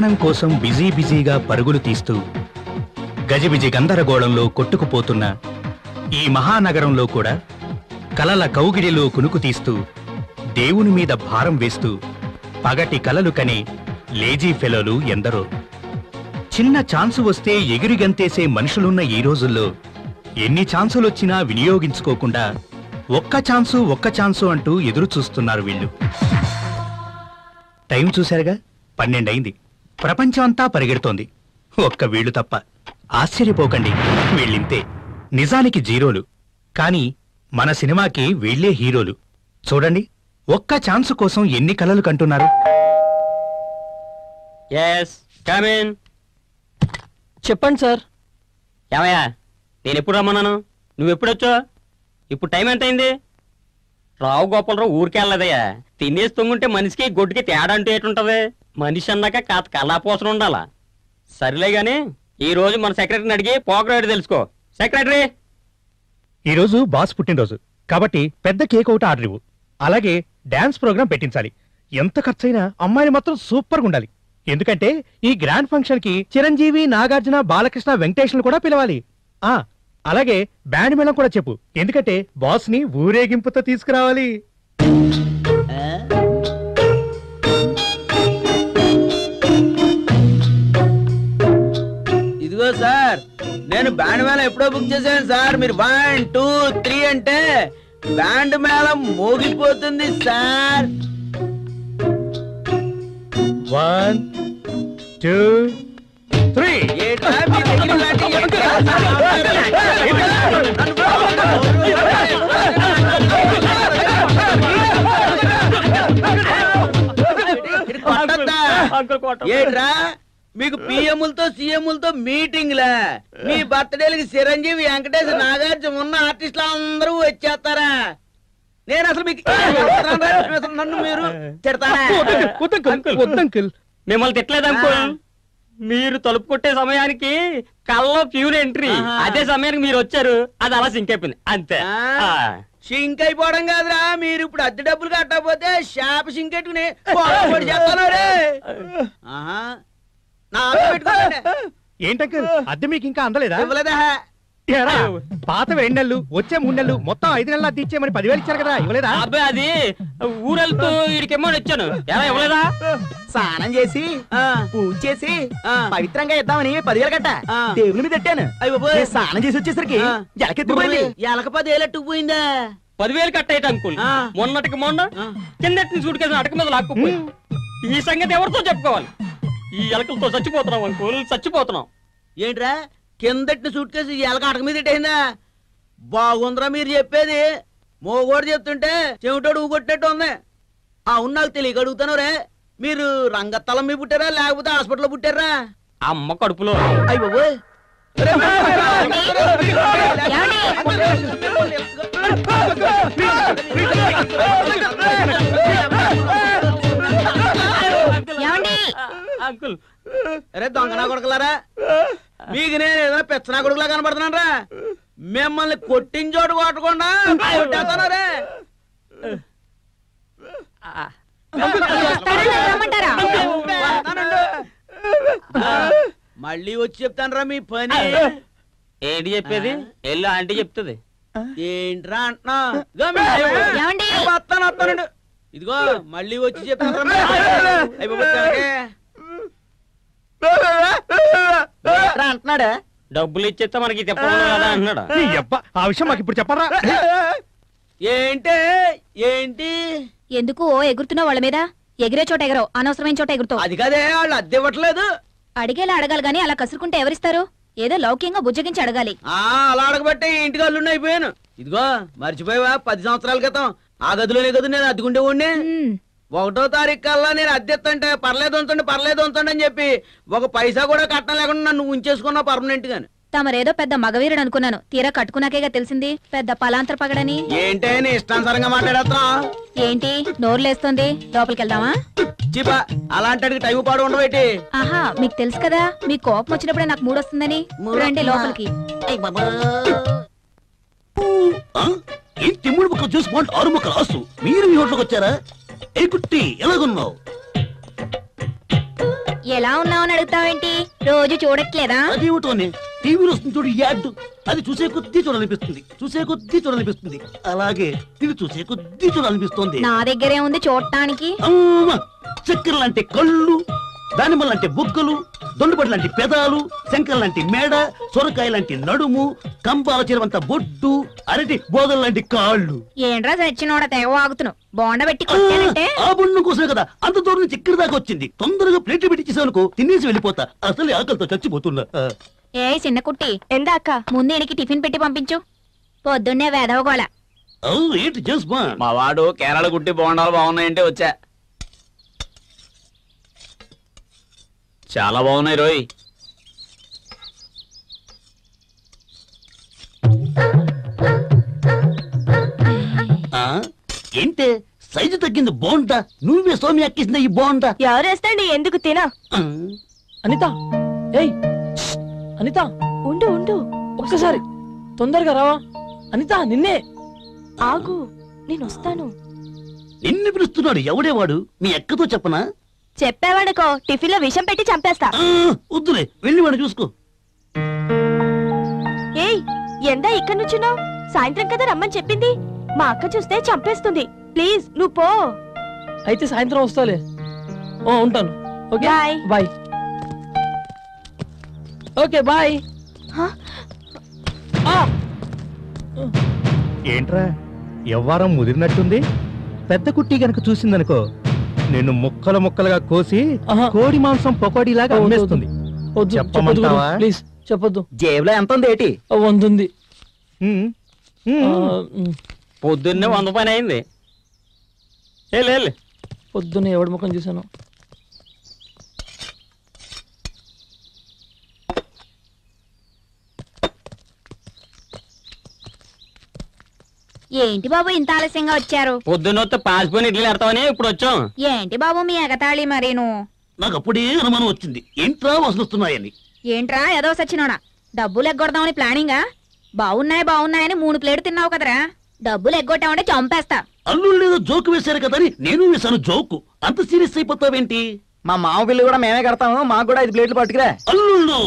ప్రాణం కోసం బిజీగా పరుగులు తీస్తూ గజిబిజి గందరగోళంలో కొట్టుకుపోతున్న ఈ మహానగరంలో కూడా కలల కౌగిలిలో కునుకు తీస్తూ దేవుని మీద భారం వేస్తూ పగటి కలలు కనే లేజీ ఫెలోలు ఎందరో. చిన్న ఛాన్సు వస్తే ఎగిరి గంతేసే మనుషులున్న ఈ రోజుల్లో ఎన్ని ఛాన్సులొచ్చినా వినియోగించుకోకుండా ఒక్క ఛాన్సు అంటూ ఎదురు చూస్తున్నారు వీళ్ళు. టైం చూశారుగా, 12 అయింది. ప్రపంచం అంతా పరిగెడుతోంది, ఒక్క వీళ్ళు తప్ప. ఆశ్చర్యపోకండి, వీళ్ళింతే. నిజానికి జీరోలు, కానీ మన సినిమాకి వీళ్లే హీరోలు. చూడండి, ఒక్క ఛాన్సు కోసం ఎన్ని కలలు కంటున్నారు. చెప్పండి సార్. ఏమయ్యా, నేను ఎప్పుడు రమ్మన్నాను, నువ్వెప్పుడొచ్చా? ఇప్పుడు టైం ఎంత అయింది? రావు గోపాలరావు ఊరికే వెళ్ళదయ్యా. తినేసి తొంగుంటే మనిషికి గొడ్డుకి తేడా అంటూ ఏటుంటది? మనిషి అన్నాక కాత కళాపోసన ఉండాలా. సరిలే గాని ఈ రోజు మన సెక్రటరీని అడిగి పోకరాడు తెలుసుకో. సెక్రటరీ, ఈరోజు బాస్ పుట్టినరోజు కాబట్టి పెద్ద కేక్ ఒకటి ఆర్డర్ ఇవ్వు. అలాగే డాన్స్ ప్రోగ్రాం పెట్టించాలి. ఎంత ఖర్చైనా అమ్మాయిని మాత్రం సూపర్ గా ఉండాలి. ఎందుకంటే ఈ గ్రాండ్ ఫంక్షన్ కి చిరంజీవి, నాగార్జున, బాలకృష్ణ, వెంకటేష్లు కూడా పిలవాలి. అలాగే బ్యాండ్ మేళం కూడా చెప్పు, ఎందుకంటే బాస్ ని ఊరేగింపుతో తీసుకురావాలి. ఇదిగో సార్, నేను బ్యాండ్ మేళం ఎప్పుడో బుక్ చేశాను సార్. మీరు 1, 2, 3 అంటే బ్యాండ్ మేళం మోగిపోతుంది సార్. 1, 2, 3. ఏట్రా మీకు పిఎంలతో సీఎంలతో మీటింగ్లా? మీ బర్త్డేలకి చిరంజీవి, వెంకటేష్, నాగార్జున ఉన్న ఆర్టిస్టులు అందరూ వచ్చేస్తారా? నేను అసలు మీకు నన్ను మీరు తిడతారా? మిమ్మల్ని తిట్టలేదు అంకుల్. మీరు తలుపు కొట్టే సమయానికి కళ్ళలో ప్యూర్ ఎంట్రీ, అదే సమయానికి మీరు వచ్చారు. అది అలా సింక్ అయిపోయింది అంతే. సింక్ అయిపోవడం కాదురా, మీరు ఇప్పుడు అద్దె డబ్బులు కట్టకపోతే షాప్ సింక్ ఎట్టుకుని చెప్తాను. ఏంటంకల్, అద్దె మీకు ఇంకా అందలేదా? ఇవ్వలేదా? పాత 2 నెలలు, వచ్చే 3 నెలలు, మొత్తం 5 నెలలు అద్దె ఇచ్చే మరి 10,000 ఇచ్చారు కదా, ఇవ్వలేదా? అబ్బాయి, అది ఊరెళ్తూ వీడికేమో వచ్చాను. ఎలా ఇవ్వలేదా? స్నానం చేసి పూజ చేసి పవిత్రంగా ఇద్దామని 10,000 కట్ట దేవుని మీద పెట్టాను. స్నానం చేసి వచ్చేసరికి జలకెత్తిపోయింది. ఎలక 10,000 ఎట్టుకుపోయిందా? 10,000 కట్టేట అంకుల్. మొన్నటికి మొన్న కిందటి సూట్ కేసు అటక మీద లాక్కుపోయి. ఈ సంగతి ఎవరితో చెప్పుకోవాలి? ఈ ఎలకలతో చచ్చిపోతున్నాం అంకుల్, చచ్చిపోతున్నాం. ఏంట్రా, కిందటి సూట్ కేసు ఎలక అటక మీద పెట్టేసిందా? బాగుందిరా మీరు చెప్పేది. మోగోడు చెప్తుంటే చెవిటోడు ఊగొట్టినట్టు ఉంది. అవును, నాకు తెలియక అడుగుతాను రే, మీరు రంగస్థలం మీద పుట్టారా లేకపోతే హాస్పిటల్లో పుట్టారా? అమ్మ కడుపులో. అయ్య బాబోయ్, అంకుల్. అరే దొంగనా కొడుకులారా, మీకు నేను ఏదైనా పెచ్చనా కొడుకులా కనబడుతున్నాను రా. మిమ్మల్ని కొట్టిన చోటు కొట్టకుండా కొట్టేస్తాను రే. మళ్ళీ వచ్చి చెప్తాను రా మీ పని. ఏంటి చెప్పేది? ఎల్లు ఆంటీ చెప్తుంది. ఏంట్రా అంటున్నా? వస్తానండి. ఇదిగో మళ్ళీ వచ్చి చెప్తాను. అంటున్నాడా? డబ్బులు ఇచ్చేస్తే మనకి చెప్పడం కదా అంటున్నాడు. ఆ విషయం మాకు ఇప్పుడు చెప్పరా? ఏంటి ఎందుకు ఎగురుతున్నావు వాళ్ళ మీద? ఎగిరే చోట ఎగరవు, అనవసరమైన చోట ఎగురుతావు. అది కదే, వాళ్ళు అద్దె ఇవ్వట్లేదు. అడిగేలా అడగాలి గానీ అలా కసురుకుంటే ఎవరిస్తారు? ఏదో లౌక్యంగా బుజ్జగించి అడగాలి. అలా అడగబట్టే ఇంటికి అల్లుండి అయిపోయాను. ఇదిగో మర్చిపోయావా, 10 సంవత్సరాల క్రితం ఆ గదిలోనే కదా నేను అద్దెకుంటే ఉండి. 1వ తారీఖు కల్లా నేను అద్దెత్తంటే పర్లేదు ఉంచండి అని చెప్పి 1 పైసా కూడా కట్టం లేకుండా నన్ను ఉంచేసుకున్నా పర్మనెంట్ గాని. తమరేదో పెద్ద మగవీరుడు అనుకున్నాను, తీరా కట్టుకున్నాకేగా తెలిసింది పెద్ద పలాంతర పగడని. ఏంటే నీ ఇష్టానుసారంగా మాట్లాడేస్తా? ఏంటి నోరులేస్తుంది? లోపలికెళ్దామా? చిపా, అలాంటి టైం పాడు ఉండబెట్టి. ఆహా, మీకు తెలుసు కదా, మీ కోపం వచ్చినప్పుడే నాకు మూడొస్తుందని. రండి లోపలికి. తిమ్ముడు ముక్కలు చూసి 6 ముక్కలు ఆస్తు మీరు ఈ హోటల్కి వచ్చారా? ఏ కుట్టి, ఎలాగున్నావు? ఎలా ఉన్నావని అడుగుతావేంటి? రోజు చూడట్లేదా? అదేమిటోనే టీవీలో వస్తుంది చూడు యాడ్, అది చూసే కొద్దీ చూడాలనిపిస్తుంది. అలాగే ఇది చూసే కొద్దీ చూడాలనిపిస్తుంది. నా దగ్గరే ఉంది చూడటానికి. చక్కెర లాంటి కళ్ళు, దానిమ్మ లాంటి బుగ్గలు, దొండపడి లాంటి పెదాలు, శంకర్ లాంటి మేడ, సొరకాయ లాంటి నడుము, కంబాల చెరువంత బొడ్డు, అరటి బోదల లాంటి కాళ్ళు. ఏంట్రా చచ్చినోడ తెగ వాగుతున్నావు? బోండ పెట్టి కొట్టానంటే ఆ బొండు కోసమే కదా అంత దూరం నుంచి ఇక్కడి దాకా వచ్చింది. తొందరగా ప్లేట్లు పెట్టించేసానుకో తినేసి వెళ్ళిపోతా. అసలు ఆకలితో చచ్చిపోతున్నా. ఏ చిన్న కుట్టి ఎందాక ముందు ఈయనకి టిఫిన్ పెట్టి పంపించు. పొద్దున్నే వేదవగోళ. ఏంటి జస్మా? మా వాడు కేరళ గుట్టి బోండాలు బాగున్నాయంటే వచ్చా. చాలా బాగున్నాయి రోయ్. ఏంటే సైజు తగ్గింది బాగుంటా? నువ్వే సోమి ఎక్కించిన ఈ బాగుంటా? ఎవరేస్తండి? ఎందుకు తినా? అనిత, ఏయ్ అనిత, ఉండు ఉండు, ఒక్కసారి తొందరగా రావా. అనిత, నిన్నే. ఆగు, నేను వస్తాను. నిన్ను పిలుస్తున్నాడు. ఎవడేవాడు? మీ ఎక్కతో చెప్పనా? చెప్పేవాడుకో టిఫిన్ లో విషం పెట్టి చంపేస్తా. వద్దులే, వెళ్ళి వాడు చూసుకో. ఏయ్, ఎందా ఇక్కడ నుంచున్నావు? సాయంత్రం కదా రమ్మని చెప్పింది. మా అక్క చూస్తే చంపేస్తుంది. ప్లీజ్ నువ్వు పో. అయితే సాయంత్రం వస్తాలే. ఉంటాను. Okay bye. Bye. Okay bye. ఏంట్రా ఎవ్వారం ముదిరినట్టుంది? పెద్ద కుట్టి గనక చూసిందనుకో నిన్ను ముక్కలు ముక్కలుగా కోసి కోడి మాంసం పకోడీలాగా అమ్మేస్తుంది. చెప్పమంటావా? ప్లీజ్ చెప్పొద్దు. జేబులో ఎంత ఉంది? ఏటి 100 ఉంది. పొద్దున్నే 100 పని అయింది. పొద్దున్నే ఎవడి ముఖం చూసాను. ఏంటి బాబు ఇంత ఆలస్యంగా వచ్చారు? పొద్దున్నొత్తే పాసిపోయిన ఇడ్లీ పెడతామని ఇప్పుడు వచ్చాం. ఏంటి బాబు మీ ఎగతాళి మరీను? నాకు అప్పుడే అనుమానం వచ్చింది. ఏంట్రా వసలుస్తున్నాయని. ఏంట్రా ఏదో సచ్చినోడా? డబ్బులు ఎగ్గొడదామని ప్లానింగా? బాగున్నాయని 3 ప్లేట్ తిన్నావు కదరా. డబ్బులు ఎగ్గొట్టామంటే చంపేస్తా. అల్లుళ్ళు ఏదో జోకు వేశారు కదా అని నేను వేశాను జోకు. అంత సీరియస్ అయిపోతావేంటి? మా మామ బిల్లు కూడా మేమే కడతాము. మాకు కూడా 5 ప్లేట్లు పట్టుకురా. అల్లుళ్ళు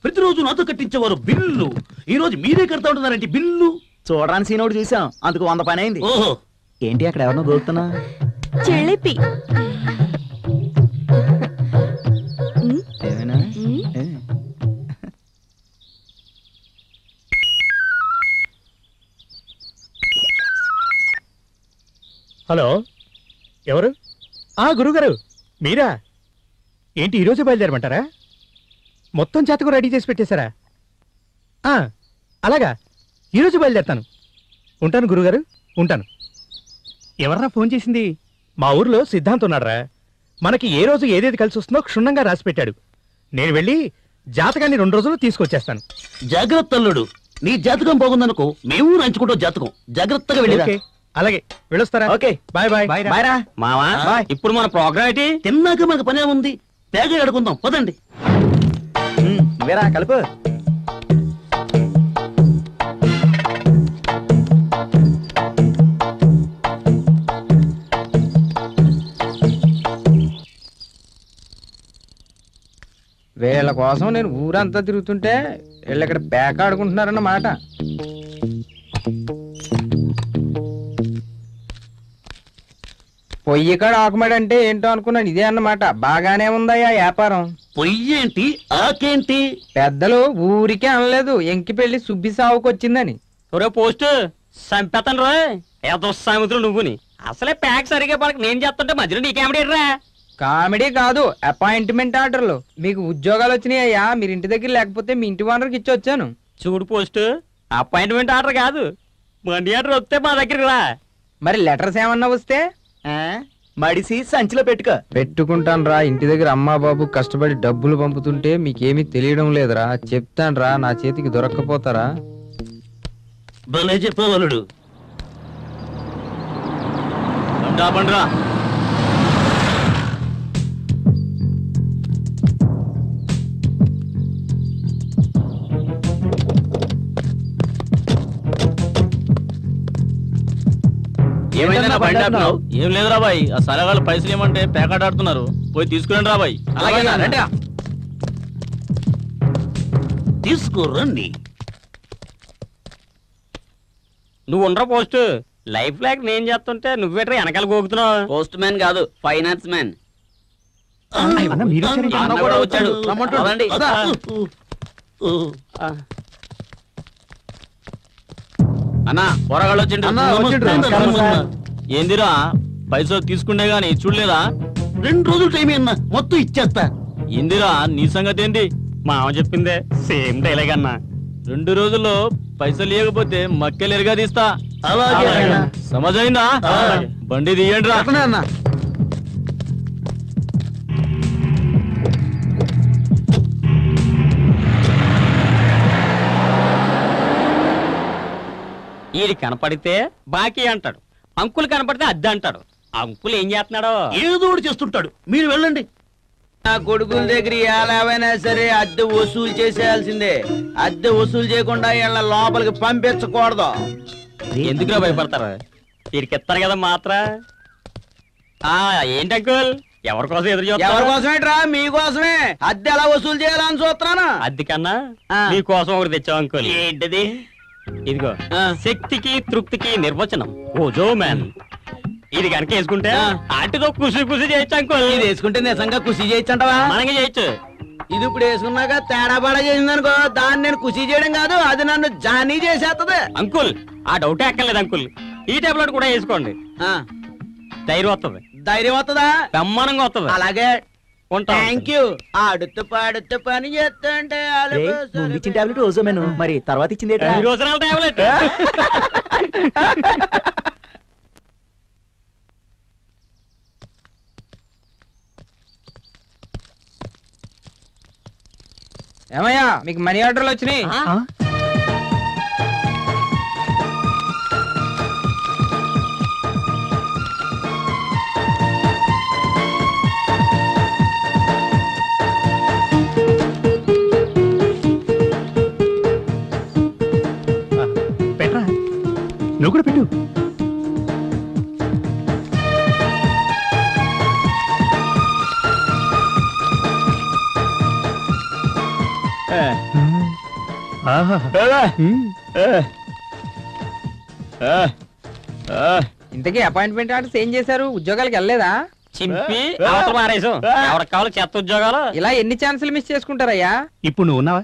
ప్రతిరోజు నాతో కట్టించేవారు బిల్లు. ఈ రోజు మీరే కడతా ఉంటున్నారంటే బిల్లు. చూడరాని సీనోడు చూసాం, అందుకు 100 పని అయింది. ఓహో, ఏంటి అక్కడ ఎవరినో దొరుకుతున్నా? చిలిపి. ఏమైనా హలో, ఎవరు? గురుగారు మీరా? ఏంటి ఈరోజు బయలుదేరమంటారా? మొత్తం జాతకం రెడీ చేసి పెట్టేశారా? అలాగా, ఈరోజు బయలుదేరతాను. ఉంటాను గురుగారు, ఉంటాను. ఎవర్రా ఫోన్ చేసింది? మా ఊర్లో సిద్ధాంతం ఉన్నాడరా. మనకి ఏ రోజు ఏదేది కలిసి వస్తుందో క్షుణ్ణంగా రాసి పెట్టాడు. నేను వెళ్ళి జాతకాన్ని 2 రోజులు తీసుకొచ్చేస్తాను. జాగ్రత్త అల్లుడు. నీ జాతకం బాగుందనుకో మేము రంచుకుంటాం జాతకం. జాగ్రత్తగా వెళ్ళి. అలాగే వెళ్ళొస్తారా? Okay, bye bye. బాయ్ రా మావా. బాయ్. ఇప్పుడు మన ప్రోగ్రామ్ ఏంటి? తిన్నాక మనకు పనే ఉంది. తేగ ఆడుకుందాం పదండి. నువ్వేరా కలుపు. వీళ్ళ కోసం నేను ఊరంతా తిరుగుతుంటే వీళ్ళు ఇక్కడ పేక ఆడుకుంటున్నారన్నమాట. పొయ్యి కాడ ఆకుమాడంటే ఏంటో అనుకున్నాను. ఇదే అన్నమాట. బాగానే ఉందయ్యా వ్యాపారం. పొయ్యేంటి ఆకేంటి? పెద్దలు ఊరికే అనలేదు ఎంకి పెళ్లి సుబ్బి సావుకు వచ్చిందని. ఒరే పోస్ట్ చంపేతాను రా. ఏదో సామెతలు నువ్వుని. అసలే ప్యాక్ సరిగా పడక నేను చేస్తుంటే మధ్యలో నీకేమిడేర్రా? కామెడీ కాదు, అపాయింట్మెంట్ ఆర్డర్లు. మీకు ఉద్యోగాలు వచ్చినాయ్యా. మీరు ఇంటి దగ్గర లేకపోతే మీ ఇంటి ఓనర్కి ఇచ్చి వచ్చాను. చూడు పోస్ట్, అపాయింట్మెంట్ ఆర్డర్ కాదు, మనీ ఆర్డర్ వస్తే మా దగ్గరికి రా. మరి లెటర్స్ ఏమన్నా వస్తే మడిసి సంచిలో పెట్టుకో. పెట్టుకుంటాను రా. ఇంటి దగ్గర అమ్మా బాబు కష్టపడి డబ్బులు పంపుతుంటే మీకేమీ తెలియడం లేదురా. చెప్తాను రా, నా చేతికి దొరక్కపోతారా? భలే చెప్పావు అల్లుడు. బండ్రా. ఏమైందన్నా బండి ఆపినావు? ఏం లేదురా బాయ్, ఆ సలగాళ్ళు పైసలు ఏమంటే పేకాట ఆడుతున్నారు, పోయి తీసుకురండి రా బాయ్. అలాగే రండి. తీసుకురండి. నువ్వు ఉండరా పోస్ట్ లైఫ్ లాగ్ నేను చేస్తుంటే నువ్వేట్రా వెనకాల గోగుతున్నావు. పోస్ట్ మ్యాన్ కాదు, ఫైనాన్స్ మ్యాన్. అన్న మీరు వచ్చారేంటి? అన్న కూడా వచ్చాడు, రమ్మంటుండండి. అన్నా పోరగాళ్ళు వచ్చిండ్రు. ఏందిరా పైసలు తీసుకుంటే గాని చూడలేదా? 2 రోజులు టైం అన్నా, మొత్తం ఇచ్చేస్తా. ఏందిరా నీ సంగతి ఏంది? మామ చెప్పిందే సేమ్ డైలాగ్ అన్నా. 2 రోజుల్లో పైసలు లేకపోతే మక్కెలు ఎరగా తీస్తా. అలాగే అన్నా. సమజైందా? బండి తీయండి రా. అన్న ఈడి కనపడితే బాకీ అంటాడు, అంకుల్ కనపడితే అద్దె అంటాడు. అంకుల్ ఏం చేస్తున్నాడో ఏదో ఒకటి చేస్తుంటాడు, మీరు వెళ్ళండి. నా కొడుకుల దగ్గర ఎలావైనా సరే అద్దె వసూలు చేసేయాల్సిందే. అద్దె వసూలు చేయకుండా వీళ్ళ లోపలికి పంపించకూడదు. ఎందుకురా భయపడతారు? వీడికి ఇస్తారు కదా మాత్ర. ఏంటి అంకుల్ ఎవరి కోసం ఎదురు ఎవరి చూస్తారు? కోసమేట్రా? మీకోసమే. అద్దె ఎలా వసూలు చేయాలని చూస్తున్నాను. అద్దె కన్నా ఆ. మీకోసం ఒకటి తెచ్చావు అంకుల్. ఏంటిది? ఇదిగో శక్తికి తృప్తికి నిర్వచనం ఓజో మ్యాన్. ఇది కనుక వేసుకుంటే ఆంటీతో ఖుషి ఖుషి చేయొచ్చు అంకుల్. ఇది వేసుకుంటే నిజంగా ఖుషి చేయొచ్చంటవా? మనకి చేయొచ్చు. ఇది ఇప్పుడు వేసుకున్నాక తేడా పాడా చేసిందనుకో, దాన్ని నేను ఖుషి చేయడం కాదు, అది నన్ను జానీ చేసేస్తది. అంకుల్ ఆ డౌటే ఎక్కర్లేదు అంకుల్. ఈ టాబ్లెట్ కూడా వేసుకోండి, ధైర్యం వస్తుంది, ధైర్యం వస్తుందా? బ్రహ్మాండంగా వస్తుంది. అలాగే ఉంటా. Thank you. ఆడుతూ పాడుతూ పని చేస్తుంటే ముందు ఇచ్చిన టాబ్లెట్ ఓజోమేను, మరి తర్వాత ఇచ్చింది ఏంట్రా? ఈ రోజున టాబ్లెట్. ఏమయ్యా మీకు మనీ ఆర్డర్లు వచ్చినాయి? పెట్టరా, నువ్వు కూడా పెట్టు. ఆహా. ఇంతకీ అపాయింట్మెంట్ ఆర్డర్స్ ఏం చేశారు? ఉద్యోగాలకు వెళ్ళలేదా? చింపి అవతల మారేసాం. ఎవరికి కావాలి చెత్త ఉద్యోగాలు? ఇలా ఎన్ని ఛాన్సులు మిస్ చేసుకుంటారయ్యా? ఇప్పుడు నువ్వు ఉన్నావా?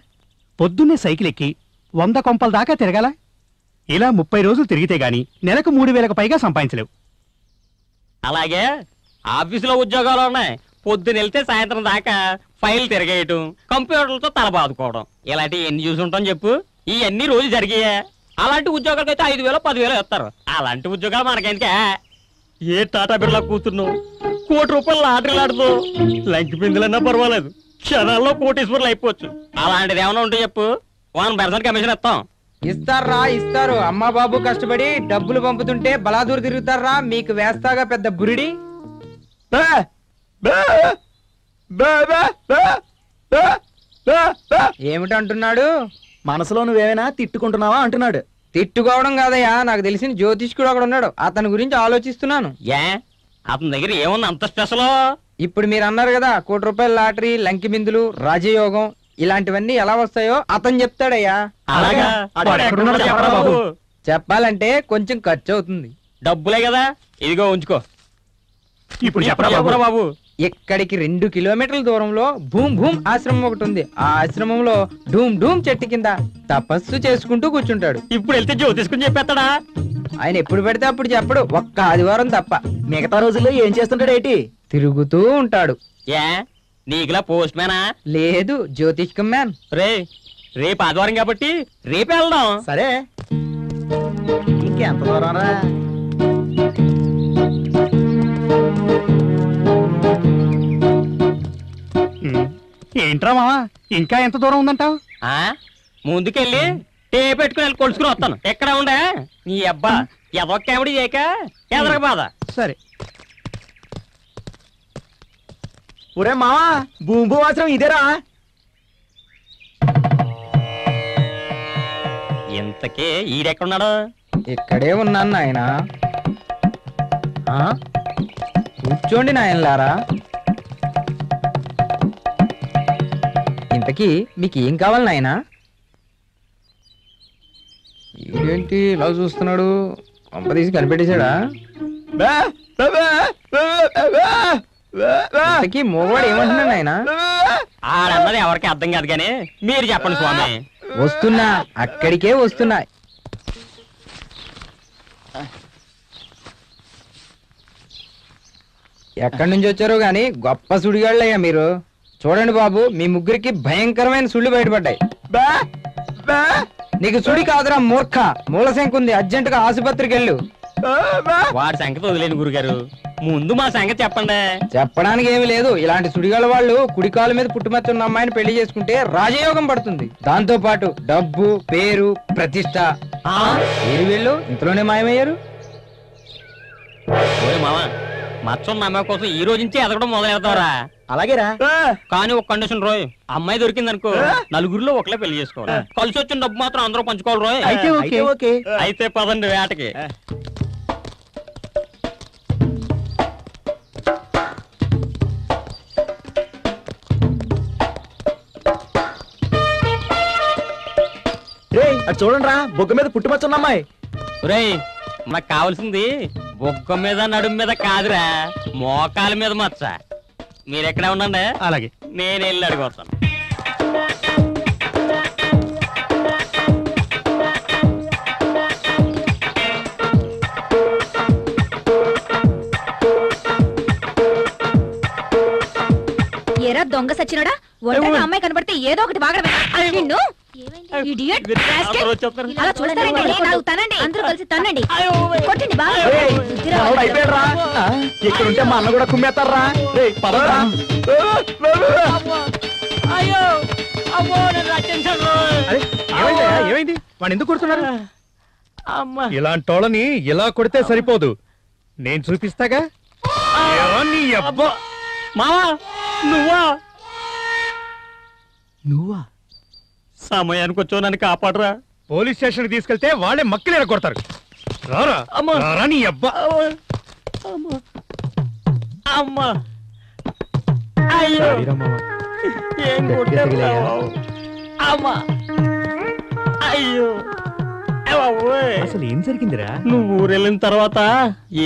పొద్దున్నే సైకిల్ ఎక్కి 100 కొంపల దాకా తిరగాల. ఇలా 30 రోజులు తిరిగితే గాని నెలకు 3000కు పైగా సంపాదించలేవు. అలాగే ఆఫీసులో ఉద్యోగాలు ఉన్నాయి. పొద్దున వెళ్తే సాయంత్రం దాకా ఫైల్ తిరగేయటం, కంప్యూటర్లతో తల బాదుకోవడం, ఇలాంటివి ఎన్ని చూసుంటాం చెప్పు? ఇవన్నీ రోజు జరిగాయా? అలాంటి ఉద్యోగాలకి అయితే 5000 10,000 ఇస్తారు. అలాంటి ఉద్యోగాలు మనకెందుకే? ఏ టాటా బిర్లా కూతున్నావు, ₹1 కోటి లాటరీలు ఆడుతూ లంకి పిందులన్నా పర్వాలేదు, క్షణాల్లో కోటీశ్వర్లు అయిపోవచ్చు. అలాంటిది ఏమైనా ఉంటే చెప్పు, 1% కమిషన్ ఇస్తాం. ఇస్తారా? ఇస్తారు. అమ్మా బాబు కష్టపడి డబ్బులు పంపుతుంటే బలాదూరు తిరుగుతారా? మీకు వేస్తాగా పెద్ద బురిడి. ఏమిటంటున్నాడు? మనసులో నువ్వేమైనా తిట్టుకుంటున్నావా అంటున్నాడు. తిట్టుకోవడం కాదయ్యా, నాకు తెలిసిన జ్యోతిష్కుడు అక్కడ ఉన్నాడు, అతని గురించి ఆలోచిస్తున్నాను. ఏ అతని దగ్గర ఏముంది అంత స్పెషల్? ఇప్పుడు మీరు అన్నారు కదా ₹1 కోటి లాటరీ, లంకి బిందులు, రాజయోగం ఇలాంటివన్నీ ఎలా వస్తాయో అతను చెప్తాడయ్యా. అలాగా? వాడు ఎక్కడున్నాడో చెప్పరా బాబు. చెప్పాలంటే కొంచెం ఖర్చు అవుతుంది. డబ్బులే కదా, ఇదిగో ఉంచుకో. ఇప్పుడు చెప్పరా బాబు. ఇక్కడికి 2 కిలోమీటర్ల దూరంలో భూమ్ భూమ్ ఆశ్రమం ఒకటి ఉంది. ఆ ఆశ్రమంలో ఢూమ్ ఢూమ్ చెట్టు కింద తపస్సు చేసుకుంటూ కూర్చుంటాడు. ఇప్పుడు వెళ్తే జ్యోతిష్కుని చెప్పేస్తాడా? ఆయన ఎప్పుడు పెడితే అప్పుడు చెప్పడు, ఒక్క ఆదివారం తప్ప. మిగతా రోజుల్లో ఏం చేస్తుంటాడు ఏంటి? తిరుగుతూ ఉంటాడు. ఏ నీకులా పోస్ట్ మ్యానా? లేదు, జ్యోతిష్కం మ్యాన్. రేపు ఆదివారం కాబట్టి రేపే వెళ్దాం. సరే, ఇంకెంత దూరం రా? ఏంట్రా మావా, ఇంకా ఎంత దూరం ఉందంటావు? ముందుకెళ్ళి టే పెట్టుకుని వెళ్ళి కొలుసుకుని వస్తాను. ఎక్కడ ఉండే నీ అబ్బా ఎదొక్కావిడి చేయక ఎదరక బాధ. సరే. ఒరే మావా, భూమి ఆశ్రమం ఇదేరా? ఇంతకీ ఈడెక్కడున్నాడు? ఇక్కడే ఉన్నాను ఆయన. కూర్చోండి నాయనలారా. ఇంతకీ మీకు ఏం కావాలి నాయనా? ఏంటి ఇలా చూస్తున్నాడు? పంప తీసి కనిపెట్టేశాడా? ఇంతకీ మోగవాడు ఏమంటున్నాడు నాయనా? ఆడన్నది ఎవరికి అర్థం కాదు కానీ మీరు చెప్పండి స్వామి. వస్తున్నా, అక్కడికే వస్తున్నా. ఎక్కడి నుంచి వచ్చారో గాని గొప్ప సుడిగాళ్ళయ్యా మీరు. చూడండి బాబు, మీ ముగ్గురికి భయంకరమైన సుళ్ళు బయటపడ్డాయి. నీకు సుడి కాదురా మూర్ఖ, మూల శంకు ఉంది, అర్జెంటుగా ఆసుపత్రికి వెళ్ళు. వాడి సంగతి వదిలేని గురుగారు, ముందు మా సంగతి చెప్పండి. చెప్పడానికి ఏమి లేదు. ఇలాంటి సుడిగాళ్ళ వాళ్ళు కుడికాలు మీద పుట్టుమచ్చున్న అమ్మాయిని పెళ్లి చేసుకుంటే రాజయోగం పడుతుంది. దాంతో పాటు డబ్బు, పేరు, ప్రతిష్ట. మీరు వీళ్ళు ఇంతలోనే మాయమయ్యారు. మామ మచ్చన్న అమ్మాయి కోసం ఈ రోజు నుంచి ఎదగడం మొదలెడతారా? అలాగేరా. కానీ ఒక కండిషన్ రోయ్, అమ్మాయి దొరికింది అనుకో నలుగురిలో ఒకలే పెళ్లి చేసుకోవాలి. కలిసి వచ్చిన డబ్బు మాత్రం అందరూ పంచుకోవాలి రోయ్. అయితే పదండి వేటకి. చూడండి రా, బొగ్గ మీద పుట్టుమచ్చున్న అమ్మాయి. రేయ్, మనకు కావాల్సింది బొగ్గ మీద నడుము మీద కాదురా, మోకాల మీద మచ్చ. మీరెక్కడే ఉండండి, అలాగే నేను వెళ్ళి అడిగొస్తాను. ఏరా దొంగ సచ్చినోడా, ఒంటరిగా అమ్మాయి కనబడితే ఏదో ఒకటి బాగా నిన్ను idiot, rascal. అలా చూస్తారండి, నాకు తనండి, అందరూ కలిసి తన్నండి, కొట్టండి బాగా. అయిపోయాడు. ఇక్కడుంటే మా అన్న కూడా కుమ్మేస్తారా? ఏమైంది? వాడు ఎందుకు కొడుతున్నారు? ఇలాంటి వాళ్ళని ఇలా కొడితే సరిపోదు, నేను చూపిస్తాగా. మావా నువ్వా? నువ్వా? సమయానికి వచ్చావు, నన్ను కాపాడరా. పోలీస్ స్టేషన్ తీసుకెళ్తే వాళ్ళే మక్కలేర కొడతారు. రారా రారా నీ అబ్బా. అమ్మా అయ్యో, ఏం కొట్టావు? అమ్మా అయ్యో, అసలు ఏం జరిగిందిరా? నువ్వు ఊరెళ్ళిన తర్వాత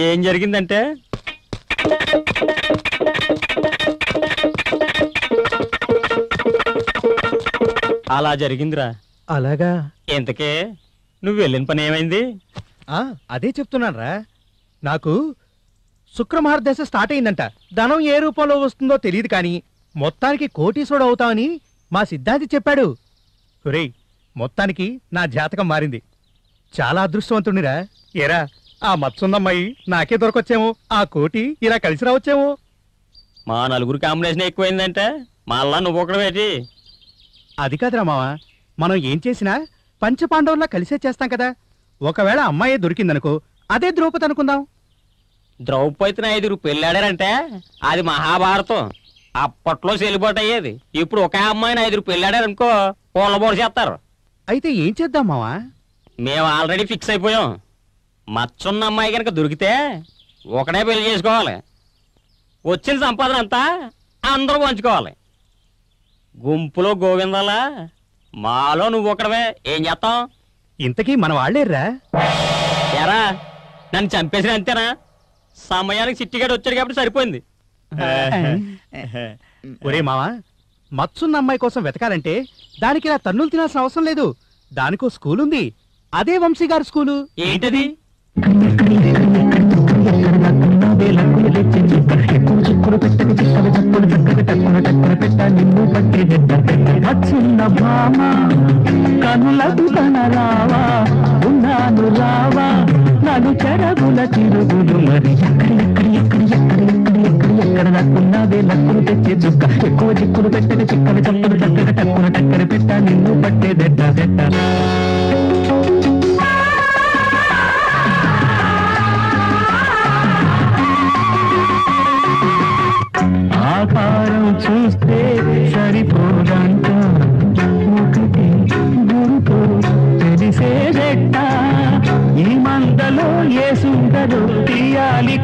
ఏం జరిగిందంటే, అలా జరిగిందిరా. అలాగా? ఇంతకే నువ్వు వెళ్ళిన పని ఏమైంది? అదే చెప్తున్నానరా. నాకు శుక్రమహారదశ స్టార్ట్ అయిందంట. ధనం ఏ రూపంలో వస్తుందో తెలియదు కానీ మొత్తానికి కోటీశ్వరుడు అవుతామని మా సిద్ధాంతి చెప్పాడు. ఒరేయ్, మొత్తానికి నా జాతకం మారింది. చాలా అదృష్టవంతుడిరా. ఏరా, ఆ మత్సుందమ్మాయి నాకే దొరకొచ్చేమో, ఆ కోటి ఇలా కలిసి రావచ్చేమో. మా నలుగురు కాంబినేషన్ ఎక్కువైందంటే మళ్ళా నువ్వు ఒకడవేటి? అది కాదురా మావా, మనం ఏం చేసినా పంచపాండవుల్లా కలిసే చేస్తాం కదా. ఒకవేళ అమ్మాయి దొరికిందనుకో, అదే ద్రౌపది అనుకుందాం. ద్రౌపదిని 5 పెళ్ళాడారంటే అది మహాభారతం. అప్పట్లో చెల్లుబాటు అయ్యేది. ఇప్పుడు ఒక అమ్మాయిని 5 పెళ్ళాడారనుకో కోళ్ళబోడు చేస్తారు. అయితే ఏం చేద్దాం మావా? మేము ఆల్రెడీ ఫిక్స్ అయిపోయాం. మచ్చున్న అమ్మాయి కనుక దొరికితే ఒకడే పెళ్లి చేసుకోవాలి. వచ్చిన సంపాదన అంతా అందరూ పంచుకోవాలి. గుంపులో గోవిందాలా, మాలో నువ్వు ఒకడవే. ఏం చేస్తాం? ఇంతకీ మన వాళ్ళేర్రా? ఎరా, నన్ను చంపేసిన అంతేనా? సమయానికి చిట్టిగాడు వచ్చాడు కాబట్టి సరిపోయింది. ఒరే మావా, మత్సున్న అమ్మాయి కోసం వెతకాలంటే దానికి ఇలా తన్నులు తినాల్సిన అవసరం లేదు. దానికో స్కూల్ ఉంది, అదే వంశీ గారి స్కూలు. ఏంటది? కనులకు కనరావా, ఉన్నాను రావా, నన్ను చెరగుల తిరుగులు మరి ఎక్కడ నాకున్నదే లక్కులు తెచ్చే చుక్క, ఎక్కువ చిక్కులు పెట్టని చిక్కని చప్పులు చక్కగా టక్కున టక్కర పెట్ట నిన్ను పట్టే దెడ్డ దెడ్డ. ఆకారం చూస్తే సరిపోదంట, ఒకటి గురుతో తెలిసేదెట్ట, ఈ మందలో ఏ సుందరో తీయాలి.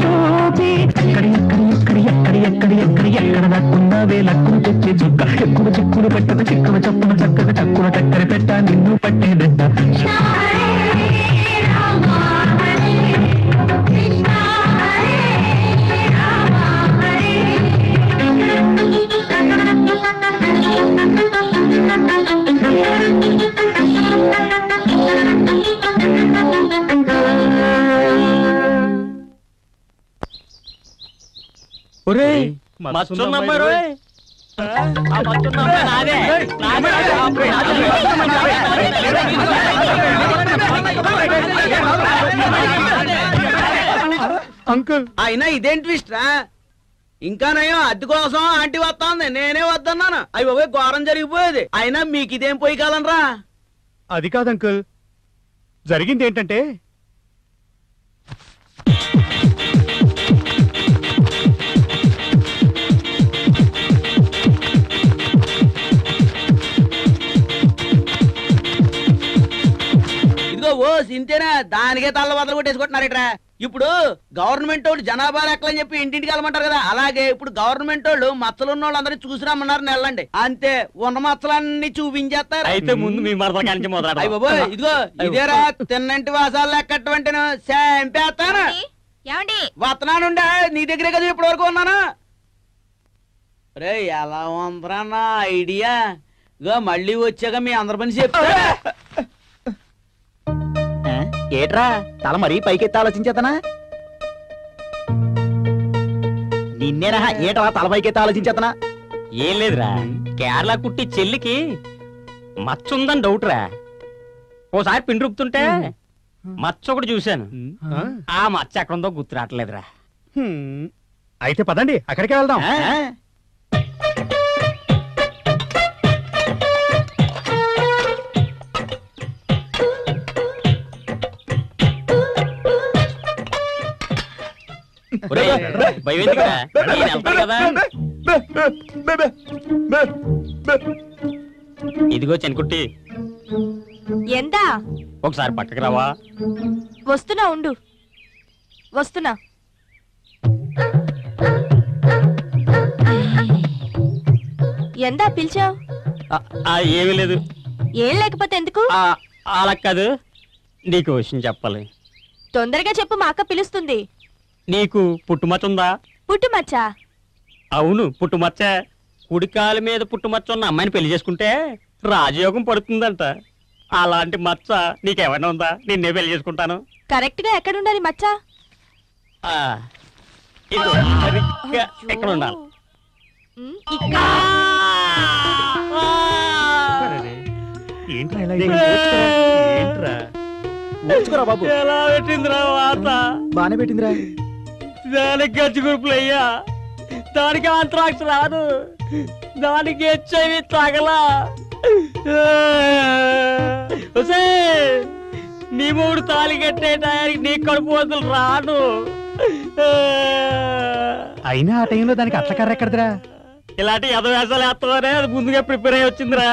ఉన్నావే లక్కును తెచ్చే చుక్క ఎక్కువ చిక్కులు పెట్టక చిక్కవ చప్పున చక్కగా టక్కున టక్కర పెట్ట నిన్ను పట్టే బిడ్డ అంకుల్ అయినా ఇదేం ట్విస్ట్ రా ఇంకా నయం అద్దె కోసం ఆంటీ వస్తాంది నేనే వద్దన్నాను అవి బాబోయ్ ఘోరం జరిగిపోయేది అయినా మీకు ఇదేం పోయి కాలనరా అది కాదు అంకుల్ జరిగింది ఏంటంటే ఇదిగో ఓ సింతేనా దానికే తల్ల బద్దలు కొట్టేసుకుంటున్నారట్రా ఇప్పుడు గవర్నమెంట్ వాళ్ళు జనాభా లెక్కలని చెప్పి ఇంటింటికి వెళ్ళమంటారు కదా అలాగే ఇప్పుడు గవర్నమెంట్ వాళ్ళు మచ్చలున్న వాళ్ళందరినీ చూసి రమ్మన్నారు నెల్లండి అంతే ఉన్న మచ్చలన్నీ చూపించేస్తారు అయితే ముందు మీ మరదల కాంచి అయ్య బాబోయ్ ఇదిగో ఇదేరా తిన్నంటి వాసాలు లెక్కటువంటి శాంపేస్తాను వస్తున్నానుండే నీ దగ్గరే కదా ఇప్పటి వరకు ఉన్నాను రే ఎలా ఉందరా నా ఐడియా ఇగో మళ్ళీ వచ్చాక మీ అందరి పని చెప్తా ఏట్రా తల మరీ పైకెత్తి ఆలోచించేతనా నిన్నేనా ఏట్రా తల పైకెత్తి ఆలోచించేతనా ఏం లేదురా కేరళ కుట్టి చెల్లికి మచ్చ ఉందని డౌట్ రా ఓసారి పిండి రుపుతుంటే మచ్చ ఒకటి చూశాను ఆ మచ్చ ఎక్కడుందో గుర్తు రావట్లేదురా అయితే పదండి అక్కడికే వెళ్దాం ఇదిగో చెన్కుట్టి ఎందా ఒకసారి పక్కకి రావా వస్తున్నా ఉండు వస్తున్నా ఎందా పిలిచావు ఏమీ లేదు ఏం లేకపోతే ఎందుకు అలా కాదు నీకు విషయం చెప్పాలి తొందరగా చెప్పు మా అక్క పిలుస్తుంది నీకు పుట్టుమచ్చ ఉందా పుట్టుమచ్చ అవును పుట్టుమచ్చ కుడికాలు మీద పుట్టుమచ్చ ఉన్న అమ్మాయిని పెళ్లి చేసుకుంటే రాజయోగం పడుతుందంట అలాంటి మచ్చ నీకేమైనా ఉందా నిన్నే పెళ్లి చేసుకుంటాను కరెక్ట్ గా ఎక్కడ ఉండాలి మచ్చ ఎక్కడ ఉండాలి ఏంట్రా ఓర్చుకోరా బాబు ఎలా పెట్టిందిరా వాత బానే పెట్టిందిరా దానికి గచ్చి గ్రూపులు అయ్యా దానికి ఆంత్రాక్స్ రాదు దానికి హెచ్ఐవి తగలా నీ మూడు తాళి కట్టే టయానికి నీ కడుపు వదులు రాను అయినా ఆ టైంలో దానికి అట్లకర్ర ఎక్కడదిరా ఇలాంటి యథవేషాలు వేస్తామనే అది ముందుగా ప్రిపేర్ అయ్యి వచ్చిందిరా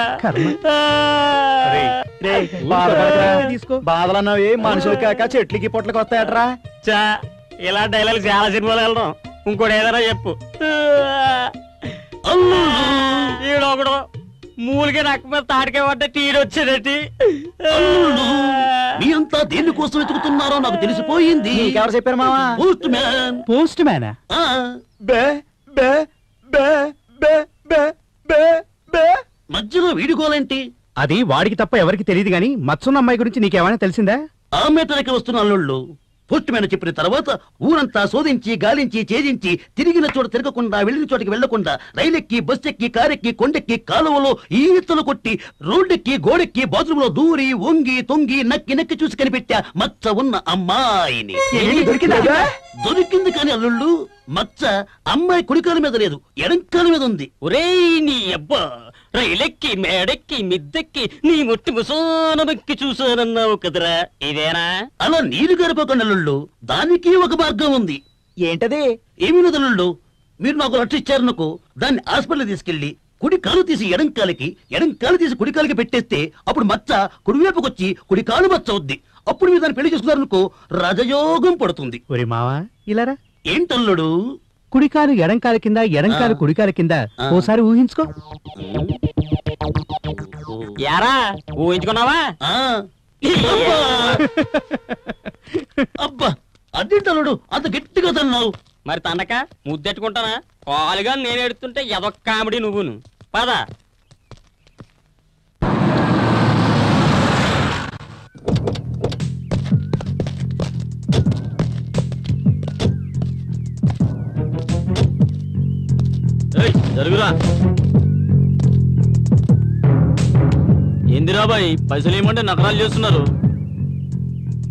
బాధలన్నవి మనుషులు కాక చెట్లకి పొట్లకి వస్తాయట్రా చా ఇలా డైలాగ్ చాలా సినిమాలు వెళ్ళడం ఇంకోటి ఏదైనా చెప్పు ఈడొకడు మూలిగా నాకు మీద తాడికే పడ్డ టీడు వచ్చేదటి మీ అంతా దేనికోసం వెతుకుతున్నారో నాకు తెలిసిపోయింది ఎవరు చెప్పారు మావా పోస్ట్ మ్యాన్ పోస్ట్ మ్యానా మధ్యలో వీడుకోలేంటి అది వాడికి తప్ప ఎవరికి తెలియదు గాని మచ్చున్న అమ్మాయి గురించి నీకేమైనా తెలిసిందా ఆ మీటర్కి వస్తున్న అల్లుళ్ళు పోస్ట్ మ్యాన్ చెప్పిన తర్వాత ఊరంతా శోధించి గాలించి ఛేదించి తిరిగిన చోట తిరగకుండా వెళ్ళిన చోటికి వెళ్లకుండా రైలెక్కి బస్సెక్కి కారెక్కి కొండెక్కి కాలువలో ఈతలు కొట్టి రోడ్డెక్కి గోడెక్కి బాత్రూమ్ లో దూరి వంగి తొంగి నక్కి నక్కి చూసి కనిపెట్టా మచ్చ ఉన్న అమ్మాయిని దొరికింది కానీ అల్లుళ్ళు మచ్చ అమ్మాయి కుడికాల మీద లేదు ఎడంకాల మీద ఉంది. ఒరేయ్ నీ అబ్బా రైలెక్కి మేడెక్కి మిద్దెక్కి నీ ముట్టి ముసానమెక్కి చూసానన్నావు కదరా ఇదేనా? అలా నీరు గడపకండి అల్లుళ్ళు, దానికి ఒక మార్గం ఉంది. ఏంటది? ఏమీ నదులుళ్ళు, మీరు నాకు రక్ష ఇచ్చారనుకో, దాన్ని హాస్పిటల్ తీసుకెళ్లి కుడి కాలు తీసి ఎడం కాలికి, ఎడం కాలు తీసి కుడి కాలికి పెట్టేస్తే అప్పుడు మచ్చ కుడివైపుకొచ్చి కుడి కాలు మచ్చ అవుద్ది. అప్పుడు మీరు దాన్ని పెళ్లి చేసుకున్నారనుకో రాజయోగం పడుతుంది. ఒరి మావా ఇలారా ఏంటల్లుడు కుడికాలు ఎడంకాల కింద ఎడంకాలు కుడికాల కింద ఓసారి ఊహించుకో. యారా ఊహించుకున్నావా? అబ్బా అడ్డింటలుడు అంత గట్టిగా తన్నావు. మరి తన్నక ముద్దెట్టుకుంటానా? కాలుగా నేను ఎడుతుంటే ఎదొక్క కామెడీ నువ్వును. పద. జరుగురా. ఏందిరా బాయ్ పైసలు ఏమంటే నకరాలు చేస్తున్నారు?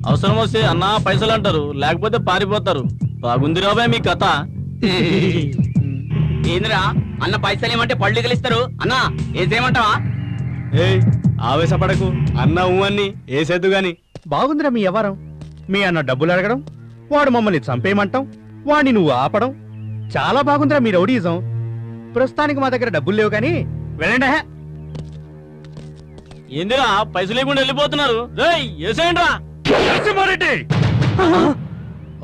అవసరం వస్తే అన్నా పైసలు అంటారు, లేకపోతే పారిపోతారు. బాగుందిరా బాయ్ మీ కథ. ఏందిరా అన్న పైసలు ఏమంటే పళ్ళు గెలుస్తారు అన్నా ఏసేమంటావా? ఆవేశపడకు, అన్న ఊహన్ని ఏసేద్దు గాని. బాగుందిరా మీ వ్యవహారం. మీ అన్న డబ్బులు అడగడం, వాడు మమ్మల్ని చంపేయమంటాం, వాడిని నువ్వు ఆపడం. చాలా బాగుందిరా మీ రౌడీజం. ప్రస్తుతానికి మా దగ్గర డబ్బులు లేవు కానీ వెళ్ళండి. ఏందిరా పైసలు లేకుండా వెళ్ళిపోతున్నారు? రేయ్ ఏసేయండిరా.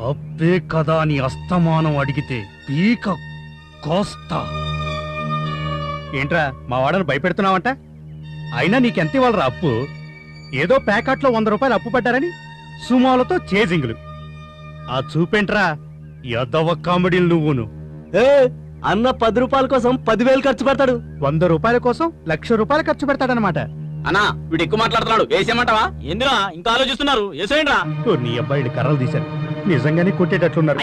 అబ్బే కదా నీ అస్తమానం అడిగితే పీక కోస్తా. ఏంట్రా మా వాడను భయపెడుతున్నావంట? అయినా నీకెంత ఇవ్వాలరా అప్పు? ఏదో ప్యాకెట్లో 100 రూపాయలు అప్పు పడ్డారని సుమాలతో చేజింగులు. ఆ చూపేంట్రా ఎదవ కామెడీలు నువ్వును. అన్న 10 రూపాయల కోసం 10,000 ఖర్చు పెడతాడు. 100 రూపాయల కోసం 1,00,000 రూపాయలు ఖర్చు పెడతాడనమాట. అన్నా వీడు ఎక్కువ మాట్లాడుతున్నాడు, వేసేయమంటావా? ఏందిరా ఇంకా ఆలోచిస్తున్నారు? ఏసేయండిరా. నీ అబ్బాయిని కర్రలు తీశారు, నిజంగానే కొట్టేటట్లున్నారు.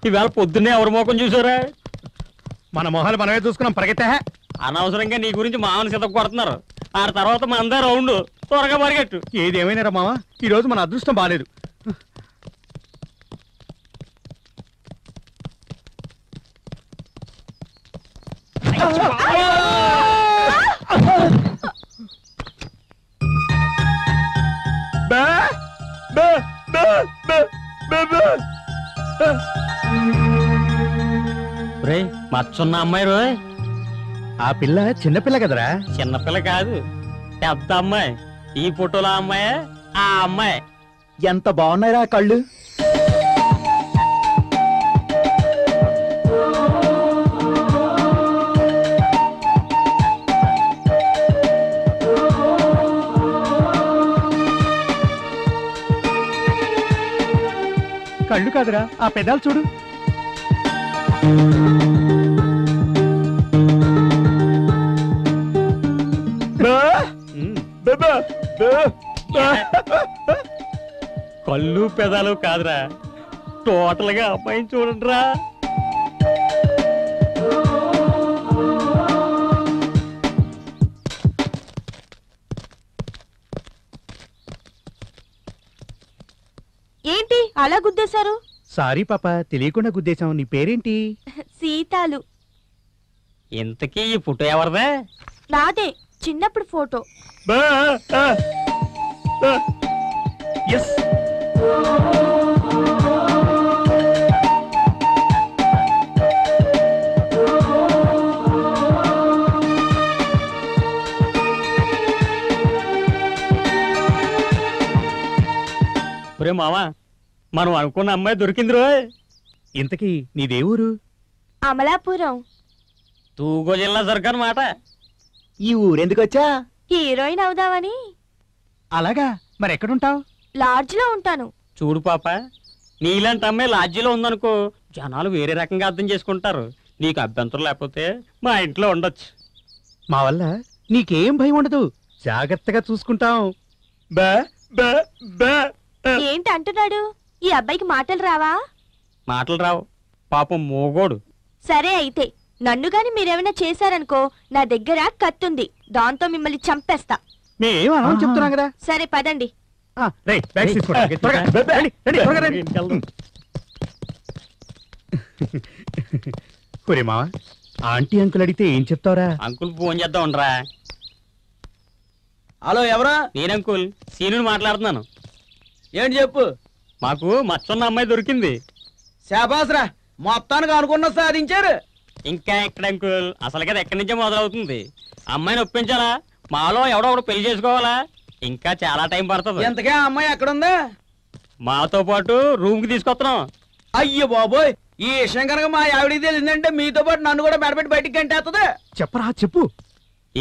ఈవేళ పొద్దున్నే ఎవరి మోకం చూసారా? మన మొహాలు మనమే చూసుకున్నాం, పరిగెత్తా. అనవసరంగా నీ గురించి మామని సిద్ధ కొడుతున్నారు. ఆ తర్వాత మన అందరూ రౌండ్ త్వరగా పరిగెట్టు. ఏదేమైనా రా మావా, ఈ రోజు మన అదృష్టం బాలేదు. మచ్చున్న అమ్మాయి రోయ్. ఆ పిల్ల చిన్నపిల్ల కదరా? చిన్నపిల్ల కాదు, పెద్ద అమ్మాయి. ఈ ఫోటోలో అమ్మాయి ఆ అమ్మాయి. ఎంత బాగున్నాయిరా కళ్ళు. కళ్ళు కాదురా, ఆ పెదాలు చూడు. కళ్ళు పెదాలు కాదురా, టోటల్ గా అమ్మాయిని చూడండి రా. ఏంటి అలా గుద్దేశారు? సారీ పాప, తెలియకుండా గుద్దేశాం. నీ పేరేంటి? సీతాలు. ఇంతకీ ఈ ఫోటో ఎవరిదే? నాదే, చిన్నప్పుడు ఫోటో. ఒరే మావా, మనం అనుకున్న అమ్మాయి దొరికింది రోయ్. ఇంతకీ నీదేవూరు? అమలాపురం. తూగో జిల్లా దొరకనమాట. ఈ ఊరెందుకొచ్చా? హీరోయిన్ అవుదామని. అలాగా, మరి ఎక్కడుంటావు? లాడ్జ్ లో ఉంటాను. చూడు పాప, నీలాంటి అమ్మాయి లాడ్జీలో ఉందనుకో, జనాలు వేరే రకంగా అర్థం చేసుకుంటారు. నీకు అభ్యంతరం లేకపోతే మా ఇంట్లో ఉండొచ్చు. మా వల్ల నీకేం భయం ఉండదు, జాగ్రత్తగా చూసుకుంటాం. బా బా బా. ఏంటి అంటున్నాడు? ఈ అబ్బాయికి మాటలు రావా? మాటలు రావు, పాపం మోగోడు. సరే అయితే, నన్ను గాని మీరేమైనా చేశారనుకో, నా దగ్గర కత్తుంది, దాంతో మిమ్మల్ని చంపేస్తా. మేమేం అనం చెప్తున్నాం కదా. సరే పదండి. ఒరే మావా ఆంటీ అంకుల్ అడిగితే ఏం చెప్తావురా? అంకుల్ ఫోన్ చేద్దాం ఉండరా. హలో ఎవరా? నేను అంకుల్ సీనుని మాట్లాడుతున్నాను. ఏంటి చెప్పు. మాకు మచ్చున్న అమ్మాయి దొరికింది. శాబాస్రా, మొత్తానికి అనుకున్న సాధించారు. ఇంకా ఎక్కడ అంకుల్, అసలు కదా ఎక్కడి నుంచే మొదలవుతుంది. అమ్మాయిని ఒప్పించాలా, మాలో ఎవడో ఒకడు పెళ్లి చేసుకోవాలా, ఇంకా చాలా టైం పడుతుంది. ఎంతకే ఆ అమ్మాయి ఎక్కడుందా? మాతో పాటు రూమ్ కి తీసుకొస్తున్నాం. అయ్యో బాబోయ్, ఈ విషయం కనుక మా ఆవిడికి తెలిసిందంటే మీతో పాటు నన్ను కూడా మెడపెట్టి బయటికి గంటేస్తుంది. చెప్పరా చెప్పు.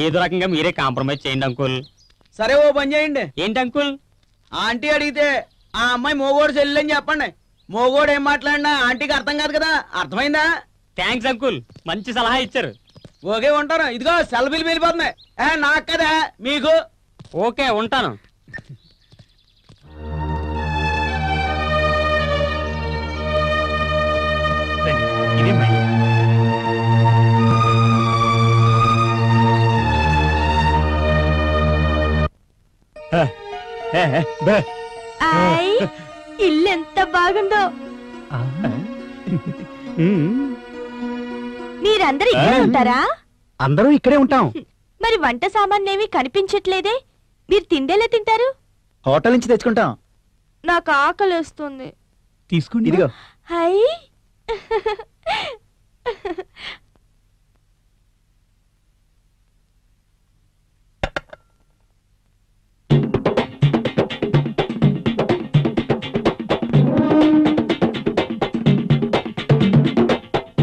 ఏదో రకంగా మీరే కాంప్రమైజ్ చేయండి అంకుల్. సరే ఓ పని చేయండి. ఏంటి అంకుల్? ఆంటీ అడిగితే ఆ అమ్మాయి మోగోడు చెల్లెని చెప్పండి. మోగోడు ఏం మాట్లాడినా ఆంటీకి అర్థం కాదు కదా, అర్థమైందా? థ్యాంక్స్ అంకుల్, మంచి సలహా ఇచ్చారు. ఓకే ఉంటాను. ఇదిగో సెల్ బిల్ వెళ్ళిపోతున్నాయి. నాకు కదా మీకు. ఓకే ఉంటాను. ఇదే మై ఇల్లు ఎంత బాగుందో. మీరందరూ ఇక్కడే ఉంటారా? అందరూ ఇక్కడే ఉంటాం. మరి వంట సామాన్లేవి కనిపించట్లేదే, మీరు తిండేలా తింటారు? హోటల్ నుంచి తెచ్చుకుంటాం. నాకు ఆకలిస్తుంది. తీసుకోండి. ఇదిగో. హై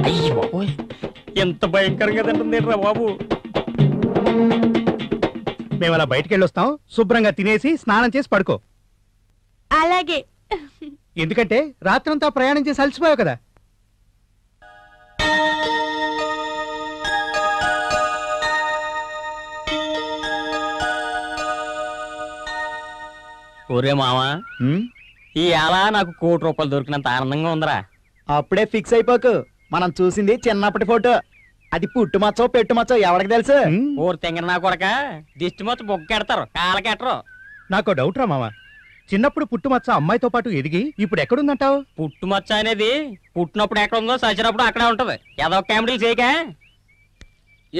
అయ్యి బాబోయ్, ఎంత భయంకరంగా తింటుంది రా బాబు. మేము అలా బయటికి వెళ్ళొస్తాం, శుభ్రంగా తినేసి స్నానం చేసి పడుకో. అలాగే. ఎందుకంటే రాత్రంతా ప్రయాణం చేసి అలసిపోయావు కదా. ఒరే మావా, ఈ ఏళ నాకు ₹1,00,00,000 దొరికినంత ఆనందంగా ఉందిరా. అప్పుడే ఫిక్స్ అయిపోకు. మనం చూసింది చిన్నప్పటి ఫోటో. అది పుట్టు మచ్చో పెట్టు మచ్చో ఎవరికి తెలుసు? ఊరు తెంగర నా కొడక, దిష్టి మొత్తం బొక్కెడతారు, కాలకెట్టరు. నాకు డౌట్ రా మావా, చిన్నప్పుడు పుట్టుమచ్చ అమ్మాయితో పాటు ఎదిగి ఇప్పుడు ఎక్కడుందంటావు? పుట్టుమచ్చ అనేది పుట్టినప్పుడు ఎక్కడ ఉందో చచ్చినప్పుడు అక్కడే ఉంటది. ఏదో కామెడీలు చేయక.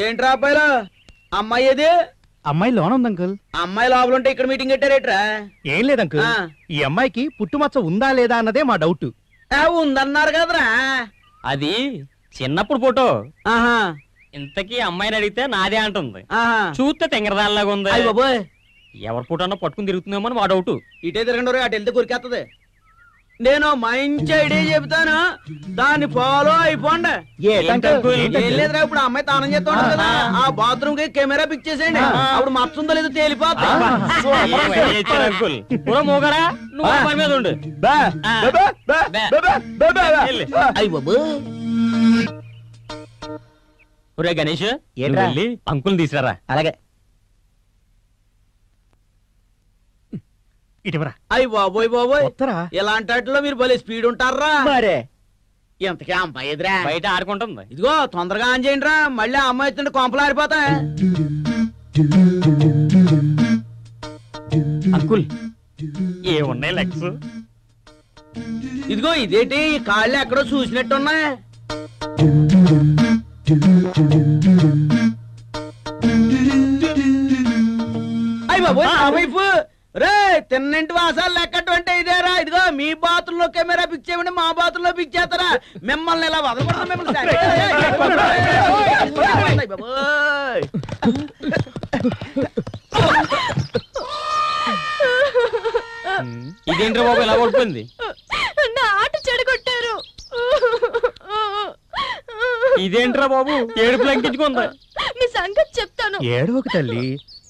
ఏంట్రా అబ్బాయిలో అమ్మాయి ఏది? అమ్మాయి లోన ఉంది అంకుల్. అమ్మాయి లోపల ఉంటే ఇక్కడ మీటింగ్ పెట్టారేట్రా? ఏం లేదు అంకుల్, ఈ అమ్మాయికి పుట్టుమచ్చ ఉందా లేదా అన్నదే మా డౌట్. ఉందన్నారు కదరా. అది చిన్నప్పుడు ఫోటో. ఆహా, ఇంతకీ అమ్మాయిని అడిగితే నాదే అంటుంది. ఆహా, చూస్తే తెంగరదాల్లాగా ఉంది. అయ్య బాబోయ్, ఎవరి ఫోటో అన్నా పట్టుకుని తిరుగుతుందేమో అని మా డౌట్. ఇటే తిరగండి, అటు వెళ్తే కొరికేస్తుంది. నేను మంచి ఐడియా చెబుతాను, దాన్ని ఫాలో అయిపోండి. ఏం లేదురా, ఇప్పుడు అమ్మాయి తానం చేస్తా ఉంటుంది కదా, ఆ బాత్రూమ్ కి కెమెరా పిక్ చేసేయండి. అప్పుడు మచ్చుందో లేదో తేలిపోతుంది. మోగరా, నువ్వు పని మీద ఉండు. ఒరే గణేష్, వెళ్ళి అంకుల్ తీసుకురా. అలాగే. ఇటువరా. అయ్యి బాబోయ్ బాబోయ్, వస్తారా? ఇలాంటి వాటిలో మీరు భలే స్పీడ్ ఉంటారా. మరే ఎంతకే అమ్మాయి ఎదురా బయట ఆడుకుంటుంది. ఇదిగో తొందరగా ఆన్ చేయండి రా, మళ్ళీ ఆ అమ్మాయి వచ్చింటే కొంపలు ఆరిపోతాయి. అంకుల్ ఏమున్నాయి లెగ్స్? ఇదిగో ఇదేంటి, ఈ కాళ్ళు ఎక్కడో చూసినట్టున్నాయి. అయ్యి బాబోయ్, నా వైపు రే తిన్నింటి వాసాలు లెక్కటువంటి ఇదేరా. ఇదిగో మీ బాతుల్లో కెమెరా పిక్ చేయమండి, మా బాతుల్లో పిక్ చేస్తారా? మిమ్మల్ని ఇలా వదలకూడదు, మిమ్మల్ని. ఇదేంట్రా బాబు ఇలా పడిపోయింది? నా ఆట చెడగొట్టారు. ఇదేంట్రా బాబు ఏడుపు లంకించుకుందా? మీ సంగతి చెప్తాను. ఏడవకు తల్లి,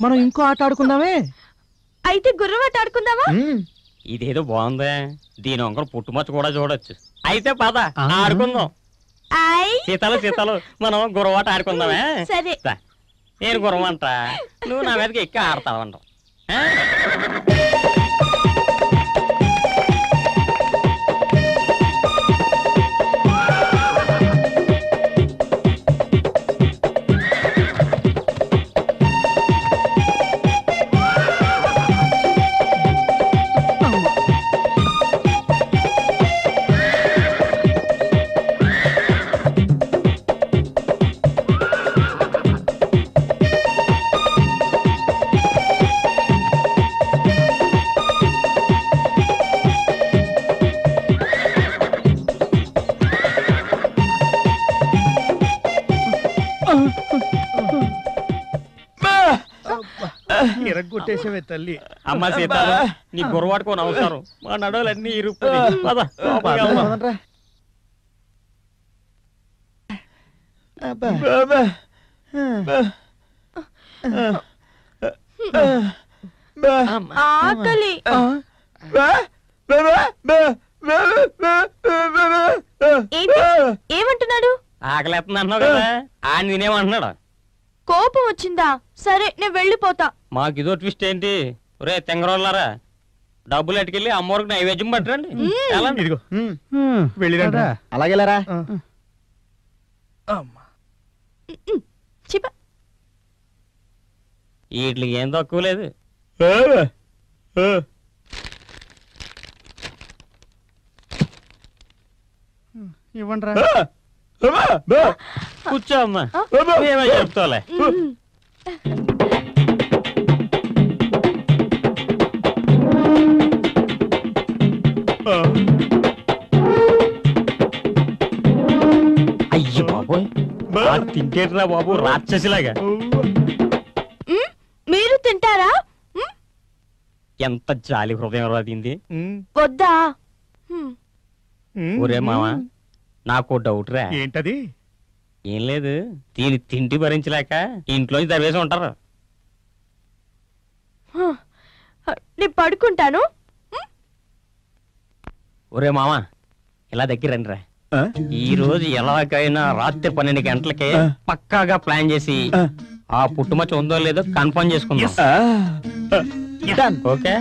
మనం ఇంకో ఆట ఆడుకుందామే. అయితే గుర్రవాట ఆడుకుందామా? ఇదేదో బాగుందే, దీని వంకర పుట్టుమచ్చ కూడా చూడొచ్చు. అయితే పద ఆడుకుందాం. సీతలు మనం గుర్రవాట ఆడుకుందామే. సరే. నేను గుర్రమంట, నువ్వు నా మీదకి ఎక్కి ఆడతావంటావు. ఎరగొట్టేసావే తల్లి. అమ్మ సీత, నీ గురవాడుకోని అవసరం మా నడవలన్నీ ఇరుపు. ఆకలి. ఏమంటున్నాడు? ఆకలేస్తుంది అంటున్నావు కదా, ఆయన నేనేమంటున్నాడు? కోపం వచ్చిందా? సరే నేను వెళ్ళిపోతా. మాకు ఇదో ట్విస్ట్ ఏంటి? ఒరే తెంగరోళ్ళారా, డబ్బులు ఎట్టుకెళ్ళి అమ్మవారికి నైవేద్యం పట్టరండి. ఇదిగో వెళ్ళిరా. అలాగేలారా. వీటికి ఏం తక్కువ లేదు. ఇవ్వండిరా. కూర్చో అమ్మా, మేమే చెప్తాలే. అయ్యో బాబోయ్, తింటేట్రా బాబు రాక్షసిలాగా. మీరు తింటారా? ఎంత జాలి హృదయం రాదింది. వద్దా? ఒరే మావా, నాకు డౌట్ రా. ఏంటది? ఏం లేదు, దీని తిండి భరించలేక ఇంట్లోంచి దర్వేసి ఉంటారు. నేను పడుకుంటాను. ఒరే మావా, ఇలా దగ్గర రండి రా. ఈ రోజు ఎలాగైనా రాత్రి 12 గంటలకే పక్కాగా ప్లాన్ చేసి ఆ పుట్టుమచ్చ ఉందో లేదో కన్ఫర్మ్ చేసుకుందాం. ఓకే?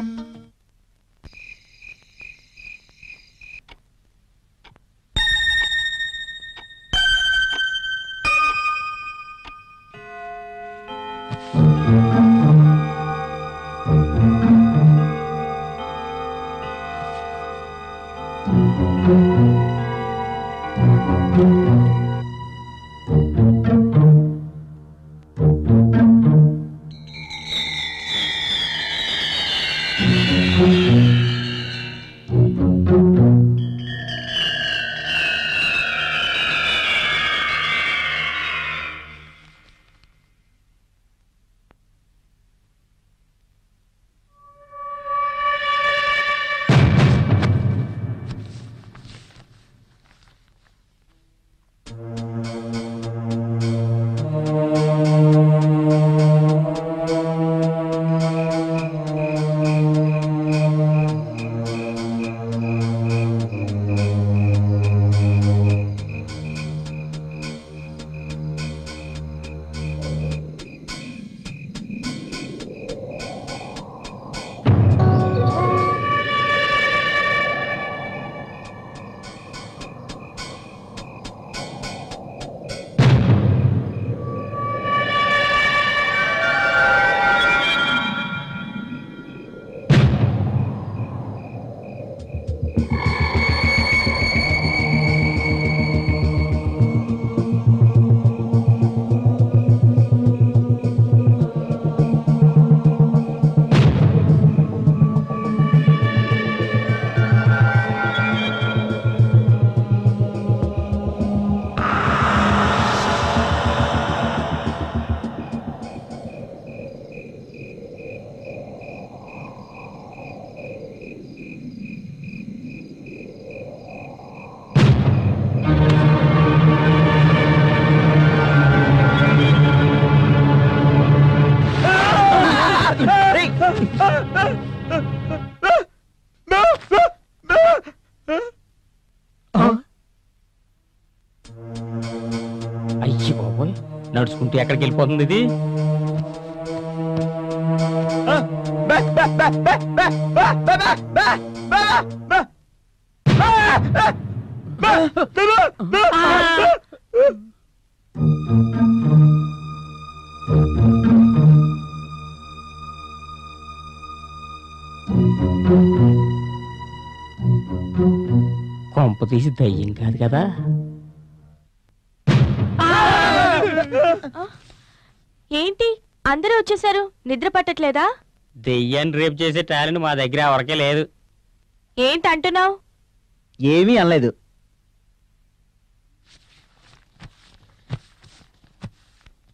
అయ్యి బాబోయ్, నడుచుకుంటూ ఎక్కడికి వెళ్ళిపోతుంది ఇది? కొంప తీసి దయ్యం కాదు కదా? ఏంటి అందరూ వచ్చేసారు? నిద్ర పట్టట్లేదా? దెయ్యాన్ని రేపు చేసే టాలెంట్ మా దగ్గర ఎవరికే లేదు. ఏంటి అంటున్నావు? ఏమీ అనలేదు.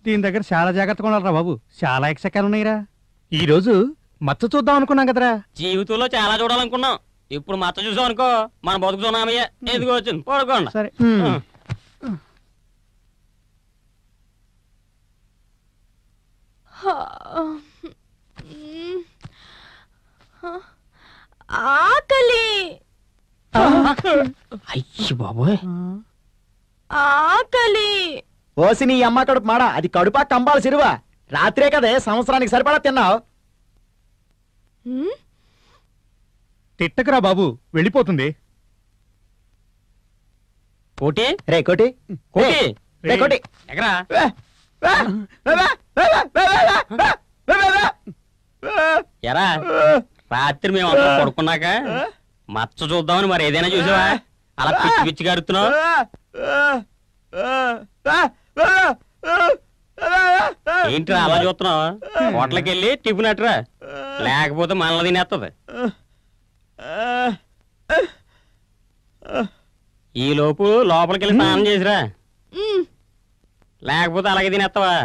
దీని దగ్గర చాలా జాగ్రత్తగా ఉండాలరా బాబు. చాలా ఎక్సెక్కాలు ఉన్నాయిరా. ఈ రోజు మచ్చ చూద్దాం అనుకున్నాం కదరా. జీవితంలో చాలా చూడాలనుకున్నాం. ఇప్పుడు మచ్చ చూసాం అనుకో మన బతుకు చూనామయ్యా. ఎదుగు వచ్చింది పడుకోండి. సరే. ఆకలి. అయ్యి బాబోయ్, ఆకలి. ఓసి నీ అమ్మ కడుపు మాడ. అది కడుపా కంబాల చెరువా? రాత్రే కదే సంవత్సరానికి సరిపడా తిన్నావు. తిట్టకరా బాబు, వెళ్ళిపోతుంది. కోటి రే కోటి, కోటి రే కోటి, ఎగరా. ఎరా రాత్రి మేము అందరం పడుకున్నాక మచ్చ చూద్దామని మరి ఏదైనా చూసావా? అలా పిచ్చి పిచ్చిగా అరుతున్నావు. ఏంట్రా అలా చూస్తున్నావు? హోటల్కి వెళ్ళి టిఫిన్ అట్రా, లేకపోతే మనల్ని తినేస్తుంది. ఈ లోపు లోపలికి వెళ్ళి స్నానం చేసిరా, లేకపోతే అలాగే తినేస్తావా?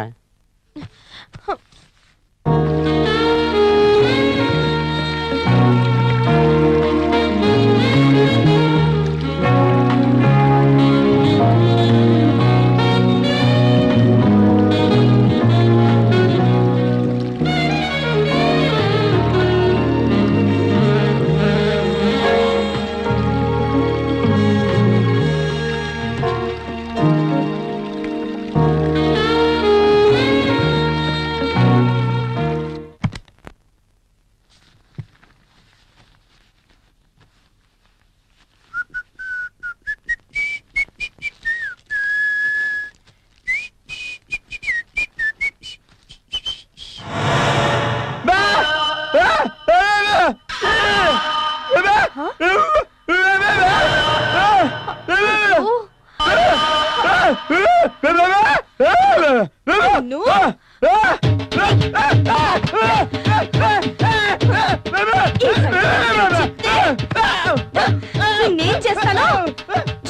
నేను చేస్తాను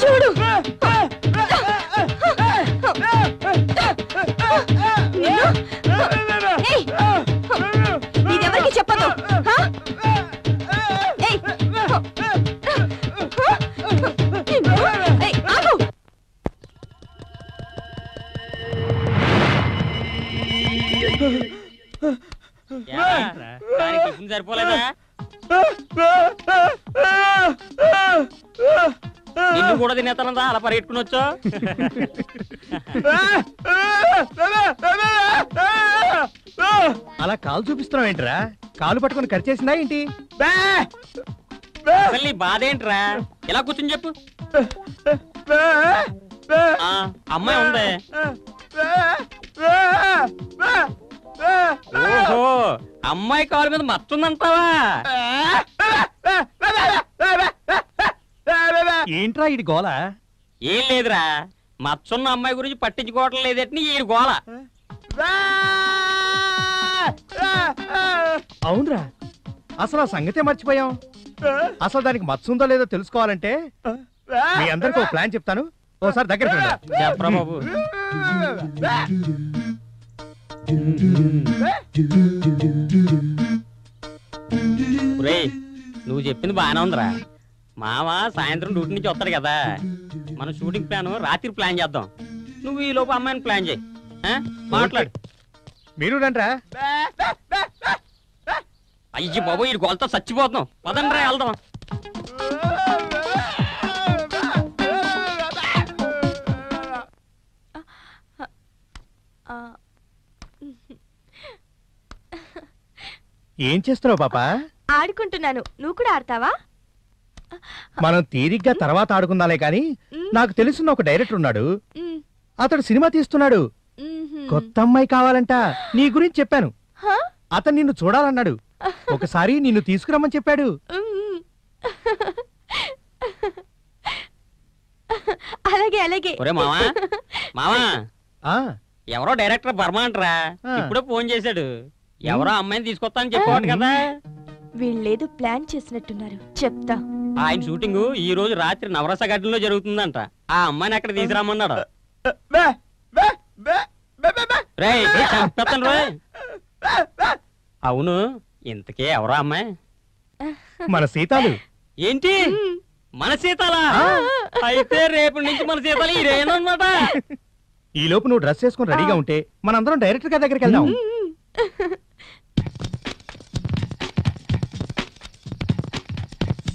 చూడు. ఇదెవరికి చెప్పదు. సరిపోలేదా? నిన్ను కూడా తినేస్తానందా అలా పరిగెట్టుకుని వచ్చా? అలా కాలు చూపిస్తున్నావు ఏంట్రా? కాలు పట్టుకుని ఖర్చేసిందా ఏంటి? అసలు నీ బాధ ఏంట్రా? ఇలా కూర్చుని చెప్పు. అమ్మాయి ఉంది. ఓహో, అమ్మాయి కాలు మీద మత్తుందంటావా? ఏంట్రా ఇది గోల? ఏం లేదురా, మత్సున్న అమ్మాయి గురించి పట్టించుకోవటం లేదటి ఈ గోల. అవునరా, అసలు ఆ సంగతే మర్చిపోయాం. అసలు దానికి మత్సుందో లేదో తెలుసుకోవాలంటే మీ అందరికి ఒక ప్లాన్ చెప్తాను. ఓసారి దగ్గర చెప్పరా బాబు. నువ్వు చెప్పింది బాగానే ఉందిరా. మామ సాయంత్రం డ్యూటీ నుంచి వస్తాడు కదా, మన షూటింగ్ ప్లాన్ రాత్రి ప్లాన్ చేద్దాం. నువ్వు ఈ లోపు అమ్మాయిని ప్లాన్ చేయి. మాట్లాడు. మీరు రండ్రా. అయ్యి బాబు, ఈ గోలతో చచ్చిపోతున్నాం. పదండ్రా వెళ్దాం. ఏం చేస్తున్నావు పాపా? ఆడుకుంటున్నాను. నువ్వు కూడా ఆడతావా? మనం తీరిగ్గా తర్వాత ఆడుకుందాలే కాని, నాకు తెలిసిన ఒక డైరెక్టర్ ఉన్నాడు. అతడు సినిమా తీస్తున్నాడు. కొత్త అమ్మాయి కావాలంట. నీ గురించి చెప్పాను. అతను నిన్ను చూడాలన్నాడు. ఒకసారి నిన్ను తీసుకురమ్మని చెప్పాడు. అలాగే అలాగే. మావా, ఎవరో డైరెక్టర్ బర్మా అంటరా, ఇప్పుడే ఫోన్ చేశాడు. ఎవరో అమ్మాయిని తీసుకొస్తానని చెప్పాడు కదా. వీళ్ళేదో ప్లాన్ చేసినట్టున్నారు, చెప్తా. ఆయన షూటింగ్ ఈ రోజు రాత్రి నవరస గడ్డలో జరుగుతుందంట. ఆ అమ్మాయిని అక్కడ తీసుకురామన్నాడు. రేయ్, చంపేస్తాను రోయ్. అవును, ఇంతకే ఎవరా అమ్మాయి? మన సీతాలు. ఏంటి మన సీతాలా? అయితే రేపు నుంచి మన సీతాలు ఇదేనమాట. ఈ లోపు నువ్వు డ్రెస్ వేసుకుని రెడీగా ఉంటే మనందరం డైరెక్టర్ గారి దగ్గరికి వెళ్దాం.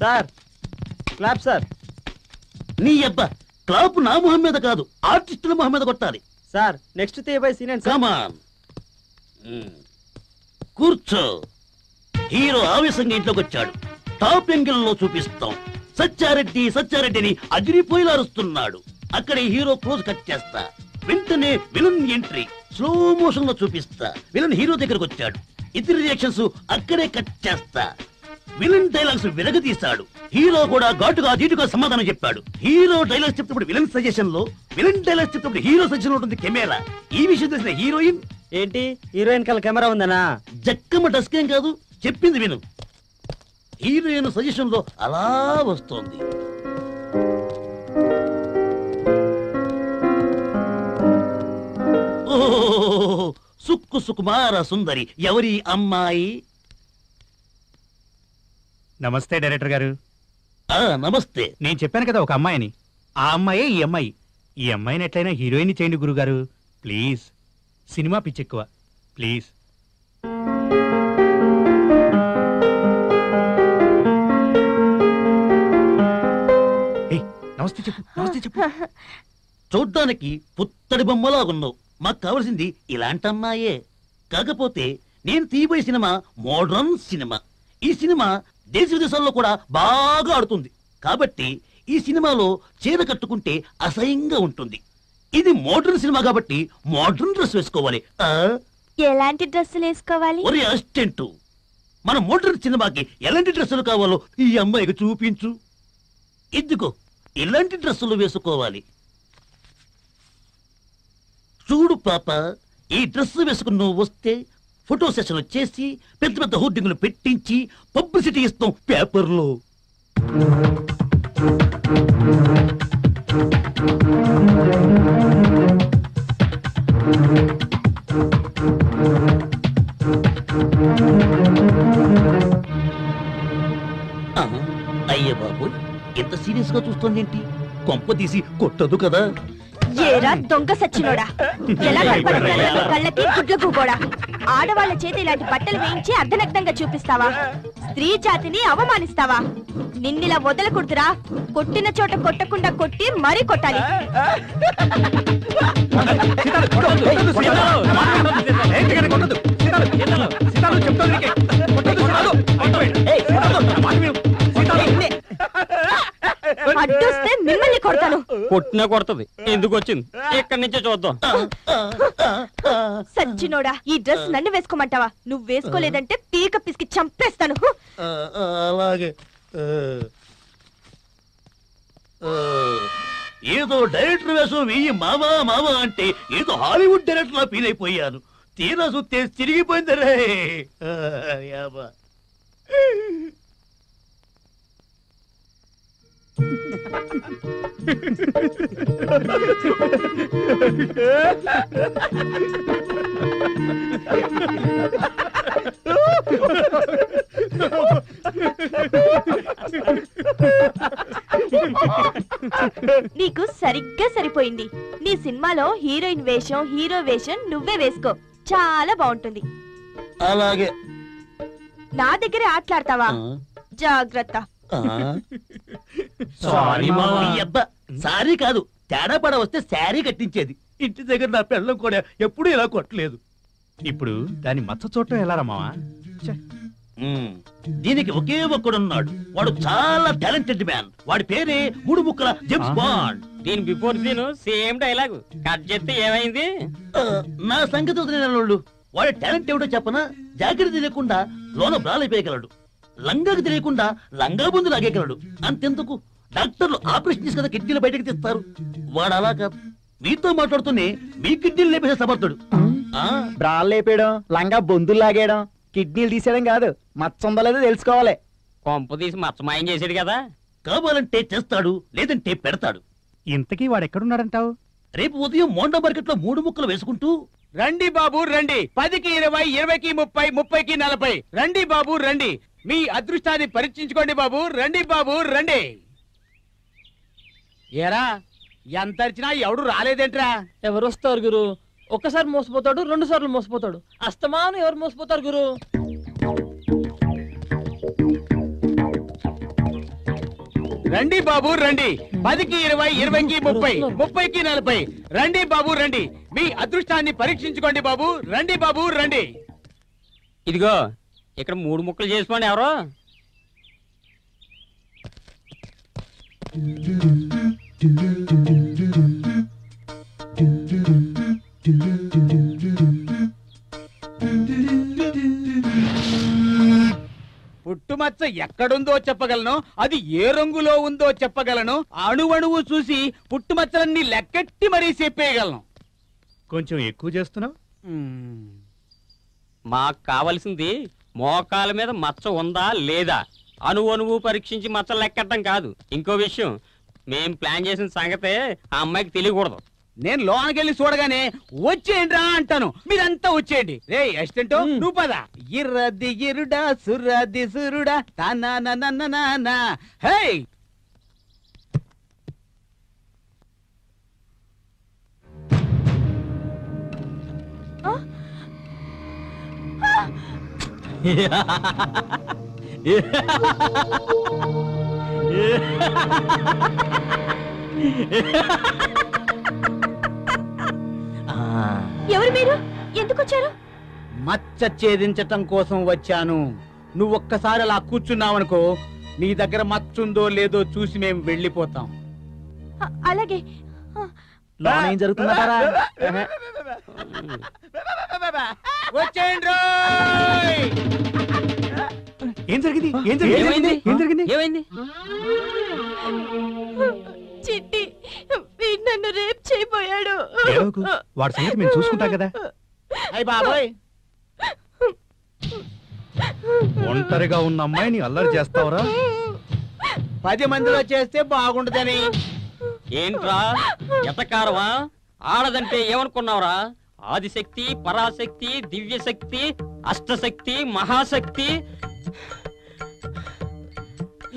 Sir clap sir. నీ అబ్బా క్లాప్ నా మొహం మీద కాదు, ఆర్టిస్టుల మొహం మీద కొట్టాలి. సార్ నెక్స్ట్ తీయబోయే సీన్ ఏంటి సార్? కమాన్ కూర్చో. హీరో ఆవేశంగా ఇంట్లోకి వచ్చాడు. టాప్ యాంగిల్ లో చూపిస్తాం. సత్యారెడ్డి సత్యారెడ్డిని అదిరిపోయి అరుస్తున్నాడు. అక్కడే హీరో క్లోజ్ కట్ చేస్తా. వెంటనే విలన్ ఎంట్రీ స్లో మోషన్ లో చూపిస్తా. విలన్ హీరో దగ్గరకు వచ్చాడు. ఇతర రియాక్షన్స్ అక్కడే కట్ చేస్తా. Villain dialogues విరగదీశాడు. హీరో కూడా ఘాటుగా ధీటుగా సమాధానం చెప్పాడు. హీరో డైలాగ్స్ చెప్తప్పుడు విలన్ సజెషన్ లో, విలన్ డైలాగ్స్ చెప్తప్పుడు హీరో సజెషన్ ఉంటుంది కెమెరా. ఈ విషయం తెలిసిన హీరోయిన్ ఏంటి హీరోయిన్ కల కెమెరా ఉందనా? జక్కమ్మ డస్కేం కాదు, చెప్పింది విను. హీరోయిన్ సజెషన్ లో అలా వస్తోంది. ఓ సుక్కు సుకుమార సుందరి, ఎవరి అమ్మాయి? నమస్తే డైరెక్టర్ గారు. నమస్తే. నేను చెప్పాను కదా ఒక అమ్మాయిని. ఆ అమ్మాయే ఈ అమ్మాయి. ఈ అమ్మాయిని ఎట్లయినా హీరోయిన్ చేయండి గురుగారు ప్లీజ్. Cinema పిచ్చెక్కువ please. నమస్తే చెప్పు, నమస్తే చెప్పు. చూడ్డానికి పుత్తడి బొమ్మలాగున్నావు. మాకు కావలసింది ఇలాంటి అమ్మాయే. కాకపోతే నేను తీయబోయే సినిమా మోడ్రన్ సినిమా. ఈ సినిమా దేశ విదేశాల్లో కూడా బాగా ఆడుతుంది. కాబట్టి ఈ సినిమాలో చీర కట్టుకుంటే అసహ్యంగా ఉంటుంది. ఇది మోడ్రన్ సినిమా కాబట్టి మోడ్రన్ డ్రెస్ వేసుకోవాలి. ఎలాంటి డ్రెస్సులు వేసుకోవాలి? ఒరే అసిస్టెంట్, మన మోడ్రన్ సినిమాకి ఎలాంటి డ్రెస్సులు కావాలో ఈ అమ్మాయికి చూపించు. ఇదిగో ఇలాంటి డ్రెస్సులు వేసుకోవాలి. చూడు పాప, ఈ డ్రెస్ వేసుకుని నువ్వు వస్తే ఫోటో సెషన్ చేసి పెద్ద పెద్ద హోర్డింగ్లు పెట్టించి పబ్లిసిటీ ఇస్తాం పేపర్లో. అయ్య బాబు, ఎంత సీరియస్ గా చూస్తోంది ఏంటి? కొంప తీసి కొట్టదు కదా? ఏరా దొంగ సచ్చినోడా, ఎలా కనపడుతున్నారో కళ్ళకి గుడ్ల కూకోడా. ఆడవాళ్ల చేతి ఇలాంటి బట్టలు వేయించి అర్ధనగ్నంగా చూపిస్తావా? స్త్రీ జాతిని అవమానిస్తావా? నిన్నిలా వదలకూడదురా. కొట్టిన చోట కొట్టకుండా కొట్టి మరీ కొట్టాలి. అడ్డొస్తే మిమ్మల్ని కొడతాను. కొట్టినా కొడుతుంది. ఎందుకు వచ్చింది? ఎక్కడి నుంచో చూద్దాం. సచ్చినోడా, ఈ డ్రెస్ నన్ను వేసుకోమంటావా? నువ్వు వేసుకోలేదంటే పీక పిసికి చంపేస్తాను. అలాగే. ఏదో డైరెక్టర్ వేషం వెయ్యి మావా మావా అంటే ఏదో హాలీవుడ్ డైరెక్టర్ లా ఫీల్ అయిపోయాను. తీరా చూస్తే తిరిగిపోయింది రే. నీకు సరిగ్గా సరిపోయింది. నీ సినిమాలో హీరోయిన్ వేషం, హీరో వేషం నువ్వే వేసుకో. చాలా బాగుంటుంది. అలాగే. నా దగ్గరే ఆటలాడతావా? జాగ్రత్త. సారీ కాదు, తేడా పడ వస్తే శారీ కట్టించేది. ఇంటి దగ్గర నా పెళ్ళం కూడా ఎప్పుడు ఇలా కొట్టలేదు. ఇప్పుడు దాని మచ్చ చూడటం ఎలా రమ్మావా? దీనికి ఒకే ఒక్కడున్నాడు. వాడు చాలా టాలెంటెడ్ మ్యాన్. వాడి పేరే మూడు ముక్కల జేమ్స్ బాండ్. దీని before scene same dialogue cut చేస్తే ఏమైంది? నా సంగతి వదిలేనోళ్ళు. వాడి టాలెంట్ ఏమిటో చెప్పనా? జాగ్రత్త తెలియకుండా లోన బ్రాలైపోయగలడు. లంగాకు తెలియకుండా లంగా బొందు లాగేయగలడు. అంతెందుకు, డాక్టర్లు ఆపరేషన్ చేసి కదా కిడ్నీలు బయటకు తీస్తారు. వాడు అలా కాదు. మీతో మాట్లాడుతూనే మీ కిడ్నీలు లేపేసే సమర్థుడు. బ్రాలు లేపేయడం, లంగా బొందులు లాగేయడం, కిడ్నీలు తీసేయడం కాదు, మచ్చ ఉందో లేదో తెలుసుకోవాలి. కొంప తీసి మచ్చమాయం చేసాడు కదా. కావాలంటే చేస్తాడు, లేదంటే పెడతాడు. ఇంతకీ వాడు ఎక్కడున్నాడంటావు? రేపు ఉదయం మోండా మార్కెట్ లో మూడు ముక్కలు వేసుకుంటూ రండి బాబు రండి 10కి 20 20కి 30 30కి 40 రండి బాబు రండి మీ అదృష్టాన్ని పరీక్షించుకోండి బాబు రండి బాబు రండి ఏరా ఎంత అరిచినా ఎవడు రాలేదేంట్రా ఎవరు వస్తారు గురు? ఒక్కసారి మోసపోతాడు, 2 సార్లు మోసపోతాడు. అస్తమాను ఎవరు మోసపోతారు గురు? రండి బాబు రండి 10కి 20 20కి 30 30కి 40 రండి బాబు రండి మీ అదృష్టాన్ని పరీక్షించుకోండి బాబు రండి బాబు రండి ఇదిగో ఇక్కడ 3 ముక్కలు చేసుకోండి ఎవరో. పుట్టుమచ్చ ఎక్కడుందో చెప్పగలను, అది ఏ రంగులో ఉందో చెప్పగలను, అణువణువు చూసి పుట్టుమచ్చలన్నీ లెక్కెట్టి మరీ చెప్పేయగలను. కొంచెం ఎక్కువ చేస్తున్నావు. మాకు కావలసింది మోకాల మీద మచ్చ ఉందా లేదా అణువు పరీక్షించి మచ్చలు లెక్కట్టడం కాదు. ఇంకో విషయం, మేం ప్లాన్ చేసిన సంగతే ఆ అమ్మాయికి తెలియకూడదు. నేను లోనకెళ్ళి చూడగానే వచ్చేయండి రా అంటాను, మీరంతా వచ్చేయండి. రే అసిస్టెంట్ నువ్వు పద. ఇర్రది ఇరుడా సుర్రది సురుడా తానా హే ఎవరు మీరు? ఎందుకు వచ్చారు? మచ్చ ఛేదించటం కోసం వచ్చాను. నువ్వొక్కసారి అలా కూర్చున్నావనుకో, నీ దగ్గర మచ్చుందో లేదో చూసి మేము వెళ్ళిపోతాం. అలాగే. లోన ఏం జరుగుతుందటారా? వచ్చేయండి రోయ్. ఏం జరిగింది? ఏం జరిగింది? ఏం జరిగింది? ఏమైంది? చిట్టి వీడు నన్ను రేప్ చేయబోయాడు. ఏడవకు, వాడి సంగతి మేము చూసుకుంటాం కదా. అయ్య బాబోయ్, ఒంటరిగా ఉన్న అమ్మాయిని అల్లరి చేస్తావురా? 10 మందిలో చేస్తే బాగుండదని. ఏంట్రా ఎతకారవా? ఆడదంటే ఏమనుకున్నావురా? ఆదిశక్తి, పరాశక్తి, దివ్యశక్తి, అష్టశక్తి, మహాశక్తి.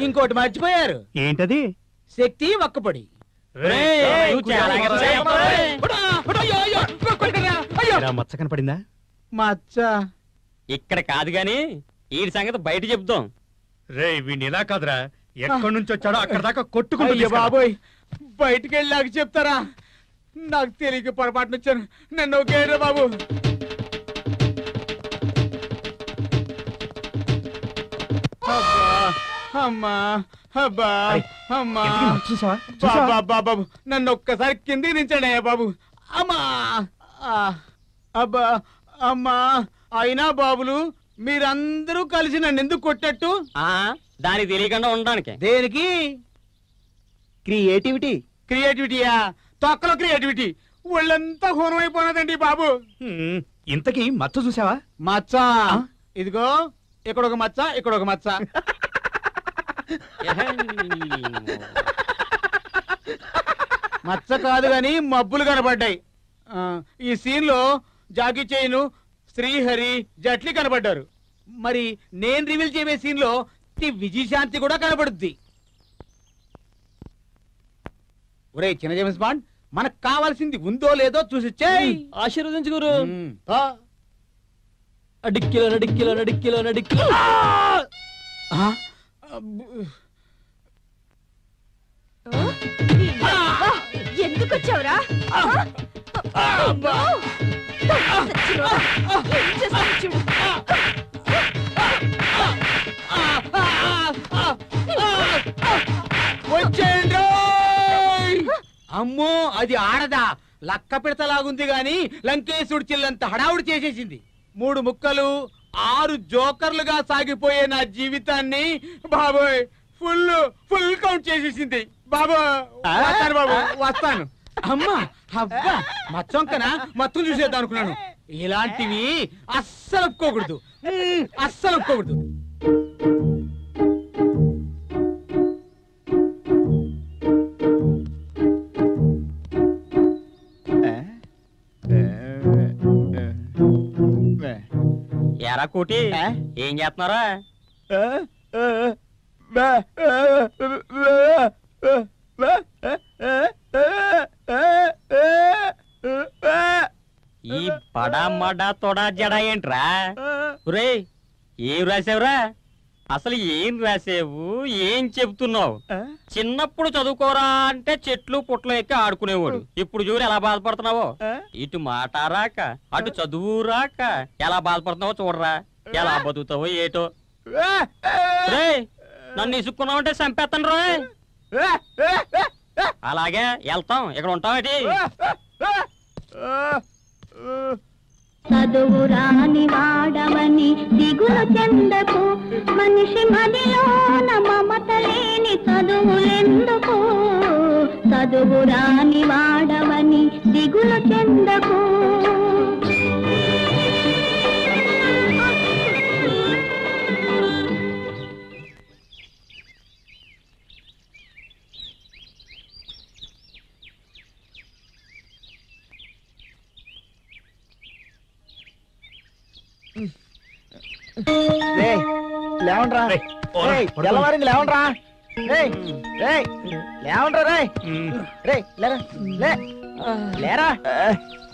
ఇంకోటి మర్చిపోయారు. ఏంటది? శక్తి ఒక్కపడి. మచ్చ కనపడిందా? మచ్చ ఇక్కడ కాదు గాని ఈ సంగతి బయట చెప్తాం. రే వీడిని ఇలా కాదురా, ఎక్కడి నుంచి వచ్చాడో అక్కడ దాకా కొట్టుకుంటూ అయ్య బాబోయ్, బయటికి వెళ్ళాక చెప్తారా? నాకు తెలియక పొరపాటున వచ్చాను, నన్ను ఒకేరా బాబు. అమ్మా అబ్బా అమ్మా బాబు, నన్ను ఒక్కసారి కిందికి దించండి బాబు. అమ్మా అబ్బా అమ్మా. అయినా బాబులు మీరందరూ కలిసి నన్ను ఎందుకు కొట్టట్టు? దానికి తెలియకుండా ఉండడానికి. దేనికి? క్రియేటివిటీ. క్రియేటివిటీయా? తొక్కలో క్రియేటివిటీ. ఒళ్ళంతా హోనం అయిపోయినదండి బాబు. ఇంతకీ మచ్చ చూసావా? మచ్చ ఇదిగో, ఇక్కడ ఒక మచ్చ, ఇక్కడ ఒక మచ్చ. మచ్చ కాదు గాని మబ్బులు కనబడ్డాయి. ఈ సీన్ లో జాకీ చైన్, శ్రీహరి, జట్లీ కనబడ్డారు. మరి నేను రివీల్ చేయే సీన్ లో విజయశాంతి కూడా కనబడుద్ది. ఒరే చిన్న జేమ్స్ బాండ్, మనకు కావాల్సింది ఉందో లేదో చూసి ఆశీర్వదించు గురు. అడిక్కిలో నడిక్కిలో నడిక్కిలో నడిక్కిలో. ఎందుకు వచ్చావురా? వచ్చేయండి. అమ్మో, అది ఆడదా? లక్క పిడతలాగుంది గాని లంకేశుడు చిల్లంత హడావుడి చేసేసింది. 3 ముక్కలు 6 జోకర్లుగా సాగిపోయే నా జీవితాన్ని బాబోయ్ ఫుల్ కౌంట్ చేసేసింది. వస్తాను బాబు, వస్తాను. అమ్మా అబ్బా, మచ్చంకనా మొత్తం చూసేద్దాం అనుకున్నాను. ఇలాంటివి అస్సలు ఒప్పుకోకూడదు, అస్సలు ఒప్పుకోకూడదు. ఎరా కోటి ఏం చేస్తున్నారా? ఈ బడా మడా తొడా జడా ఏంట్రా? ఒరే ఏం రాసావురా? అసలు ఏం రాసావు? ఏం చెప్తున్నావు? చిన్నప్పుడు చదువుకోరా అంటే చెట్లు పుట్లు ఎక్కి ఆడుకునేవాడు. ఇప్పుడు చూడు ఎలా బాధపడుతున్నావో. ఇటు మాట రాక అటు చదువు రాక ఎలా బాధపడుతున్నావో చూడరా. ఎలా బతుకుతావో ఏటో. నన్ను ఇసుక్కున్నావంటే చంపేస్తాను రోయ్. అలాగే వెళ్తాం, ఇక్కడ ఉంటామేటి? చదువు రాని వాడవని దిగులు చెందకు, మనిషి మదిలోన మమత లేని చదువులెందుకు. చదువు రాని వాడవని దిగులు చెందకు. లేవండ్రా, తెల్లవారింది లేవండ్రా, లేవండ్రా రే, రే లేరా, లేరా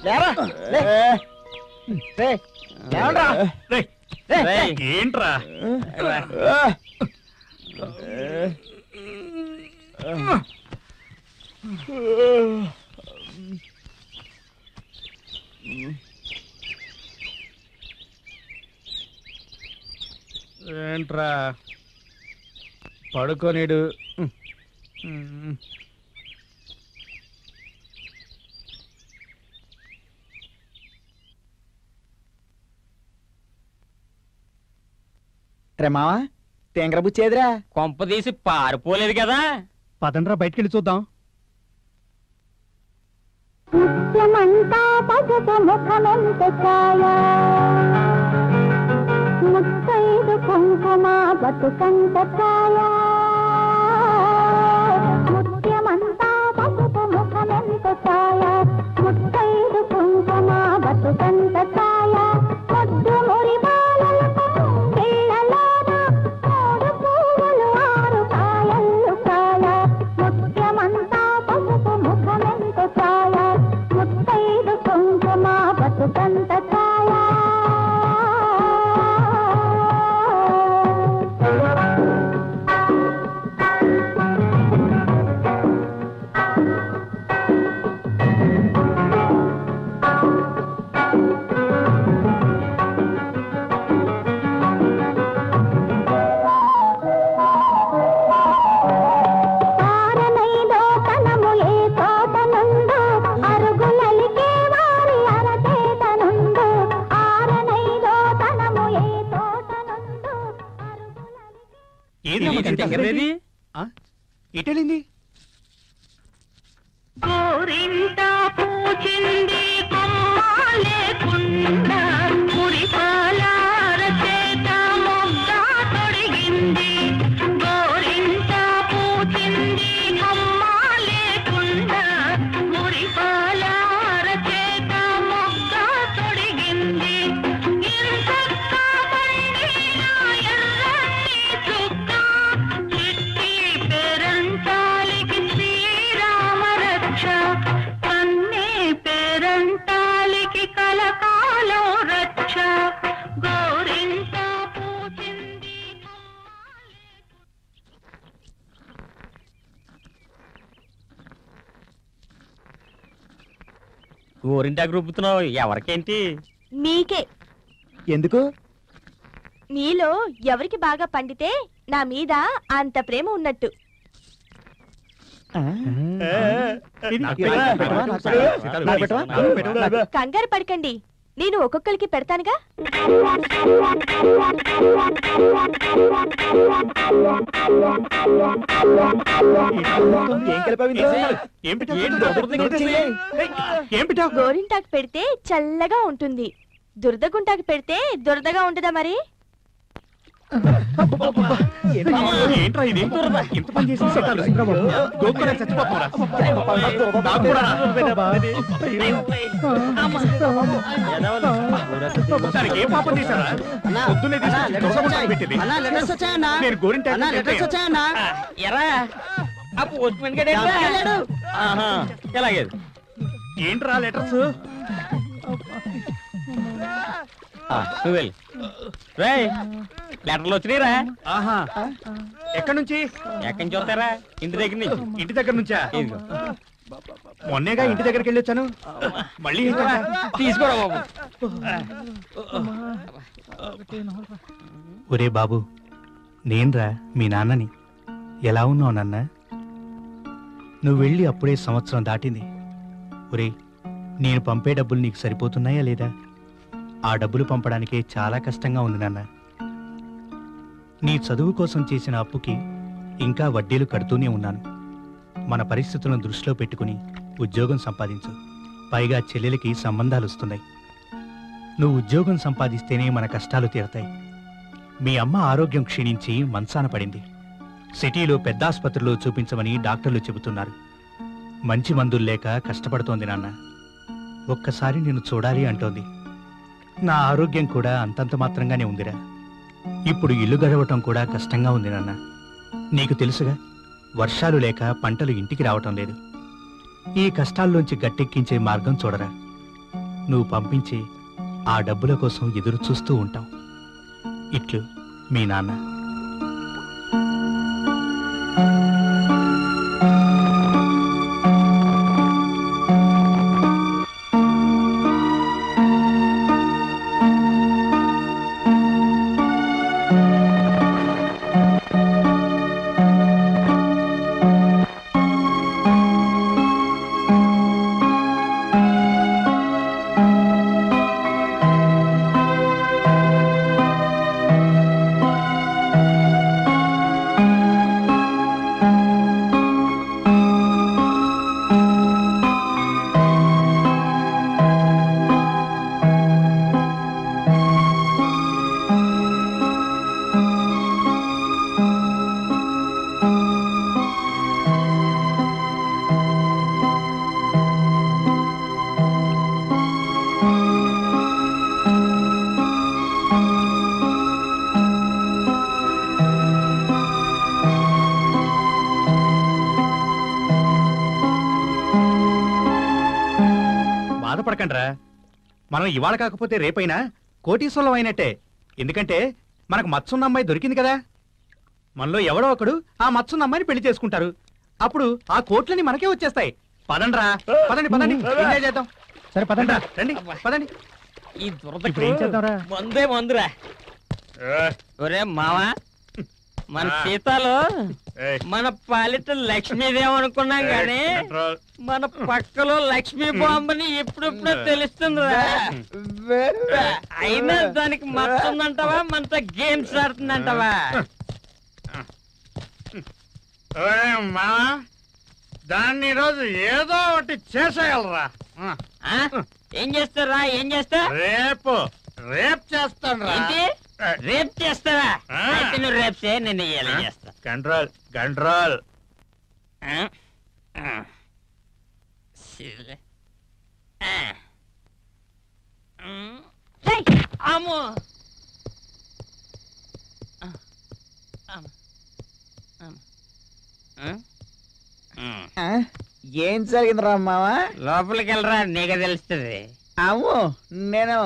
లేరా, లేవండ్రా ఏంట్రా? ఏంట్రా పడుకోనిడు. రే మావా తేంగర బుచ్చేదిరా. కొంప తీసి పారిపోలేదు కదా? పదండ్రా బయటికెళ్ళి చూద్దాం. ముత్యమంతా పసుపు ముఖమెంత ఛాయా, ముత్తైదు కుంకుమ బతుకంత ఛాయా. ముత్యమంతా పసుపు ముఖమెంత ఛాయా, ముత్తైదు కుంకుమ బతుకంత ఛాయా. ముద్దు మురి బాలలకు పిల్లలోన మూడు పువ్వులు ఆరు కాయలు కాయ. ముత్యమంతా పసుపు ముఖమెంత ఛాయా, ముత్తైదు కుంకుమ బతుకంత ఛాయా. ఆరనైదో తనము ఏ తోటనుందో, అరుగులలికే వారి అరచేతనుందో. ఆరనైదో తనము ఏ తోటనుందో, ఏది ఎటెళ్ళింది? గోరింట పూచింది కొమ్మ లేకుండా, మురిపాలార చేత మొగ్గ తొడిగింది. గోరింట పూచింది కొమ్మ లేకుండా, మురిపాలార చేత మొగ్గ తొడిగింది. ఇంతక్క పండిన ఎర్రని చుక్క, చిట్టి పేరంటాలికి శ్రీరామ రక్ష. కన్నే పేరంటాలికి కలకాలం రక్ష. గోరింట పూచింది గోరింటాకు రుబ్బుతున్నావు ఎవరికేంటి? మీకే. ఎందుకు? మీలో ఎవరికి బాగా పండితే నా మీద అంత ప్రేమ ఉన్నట్టు. కంగారు పడకండి, నేను ఒక్కొక్కరికి పెడతానుగా. గోరింటాకు పెడితే చల్లగా ఉంటుంది, దురదగుంటాకు పెడితే దురదగా ఉంటుందా మరి? ఏంట్రా ఇది ఇంత పని చేసి చచ్చిపోతారా ఏం పాపం చేశారా పెట్టింది నేను గోరింట ఎరా ఆ పోస్ట్ మ్యాన్ గడే ఎలాగే ఏంట్రా లెటర్స్ నువ్వు లెటర్లు వచ్చినాయిరా ఆహా ఎక్కడి నుంచి చూస్తారా ఇంటి దగ్గర నుంచి ఇంటి దగ్గర నుంచా మొన్నేగా ఇంటి దగ్గరికి వెళ్ళొచ్చాను మళ్ళీ తీసుకోరా బాబు ఒరే బాబు నేన్రా మీ నాన్నని ఎలా ఉన్నావు నాన్న నువ్వు వెళ్ళి అప్పుడే సంవత్సరం దాటింది ఒరే నేను పంపే డబ్బులు నీకు సరిపోతున్నాయా లేదా ఆ డబ్బులు పంపడానికే చాలా కష్టంగా ఉంది నాన్న నీ చదువు కోసం చేసిన అప్పుకి ఇంకా వడ్డీలు కడుతూనే ఉన్నాను మన పరిస్థితులను దృష్టిలో పెట్టుకుని ఉద్యోగం సంపాదించు పైగా చెల్లెలకి సంబంధాలు వస్తున్నాయి నువ్వు ఉద్యోగం సంపాదిస్తేనే మన కష్టాలు తీరతాయి మీ అమ్మ ఆరోగ్యం క్షీణించి మంచాన పడింది సిటీలో పెద్ద ఆసుపత్రిలో చూపించమని డాక్టర్లు చెబుతున్నారు మంచి మందులు లేక కష్టపడుతోంది నాన్న ఒక్కసారి నిన్ను చూడాలి అంటోంది నా ఆరోగ్యం కూడా అంతంత మాత్రంగానే ఉందిరా ఇప్పుడు ఇల్లు గడవటం కూడా కష్టంగా ఉంది నాన్న నీకు తెలుసుగా వర్షాలు లేక పంటలు ఇంటికి రావటం లేదు ఈ కష్టాల్లోంచి గట్టెక్కించే మార్గం చూడరా నువ్వు పంపించే ఆ డబ్బుల కోసం ఎదురు చూస్తూ ఉంటాం ఇట్లు మీ నాన్న బాధపడకండ్రా మనం ఇవాళ కాకపోతే రేపైనా కోటీశ్వరం అయినట్టే ఎందుకంటే మనకు మత్సున్న అమ్మాయి దొరికింది కదా మనలో ఎవడో ఒకడు ఆ మత్సున్న అమ్మాయిని పెళ్లి చేసుకుంటారు అప్పుడు ఆ కోట్లని మనకే వచ్చేస్తాయి పదండ్రా పదండి పదండి ఎంజాయ్ చేద్దాం సరే పదండ్రా రండి పదండి ఈ ఇప్పుడు ఏం చేద్దాంరా మందే మందురా ఒరే మావా మన సీతాలో మన పాలిట లక్ష్మీదేవి అనుకున్నాం గాని మన పక్కలో లక్ష్మీ బాంబని ఎప్పుడెప్పుడో తెలుస్తుందిరా అయినా దానికి మత్తుందంటావా మనతో గేమ్స్ ఆడుతుందంటావా మావా దాన్ని ఈరోజు ఏదో ఒకటి చేసేయాలరా ఏం చేస్తారా ఏం చేస్తా రేపు చేస్తాను రేపు చేస్తావా అయితే నువ్వు రేపు చేయ నేను ఎలా చేస్తా కంట్రోల్ కంట్రోల్ అమ్మో ఏం జరిగిందిరా మావా లోపలికి వెళ్ళరా నీకు తెలుస్తుంది అమ్మో నేను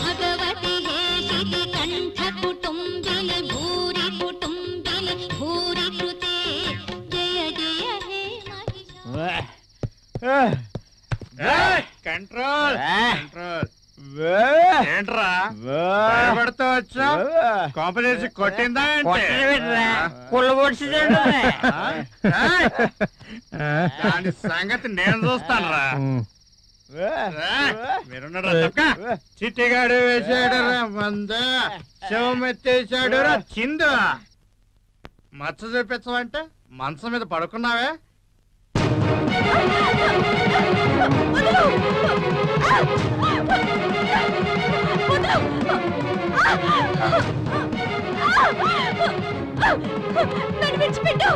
భగవతి హే శితి కంఠ కంట్రోల్ కంట్రోల్ ఏంట్రా భయపడుతూ వచ్చా కాంపిటీషన్ కొట్టిందా దాని సంగతి నేను చూస్తాను రా మీరున్నారా చిట్టిగాడు వేసాడు రా మంద శివమెత్తేసాడు రా చిందు మచ్చ చూపించమంటే మంచం మీద పడుకున్నావే నన్ను విడిచిపెట్టు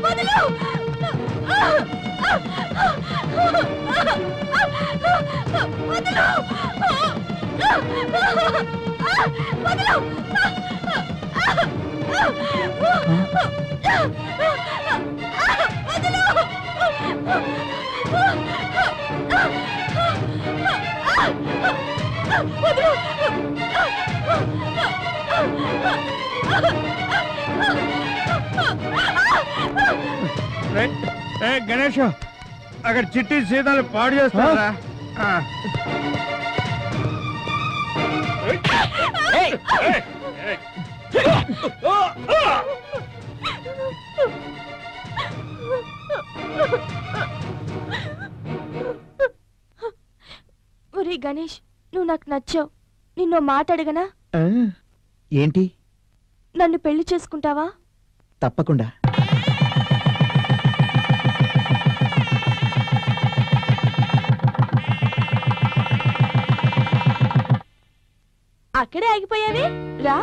వదలు గణేష్ అక్కడ చిట్టి సీతాలు పాడు చేస్తారా ఒరే గణేష్, నువ్వు నాకు నచ్చావు. నిన్ను మాట అడగనా? ఏంటి? నన్ను పెళ్లి చేసుకుంటావా? తప్పకుండా. అక్కడే ఆగిపోయావే, రా.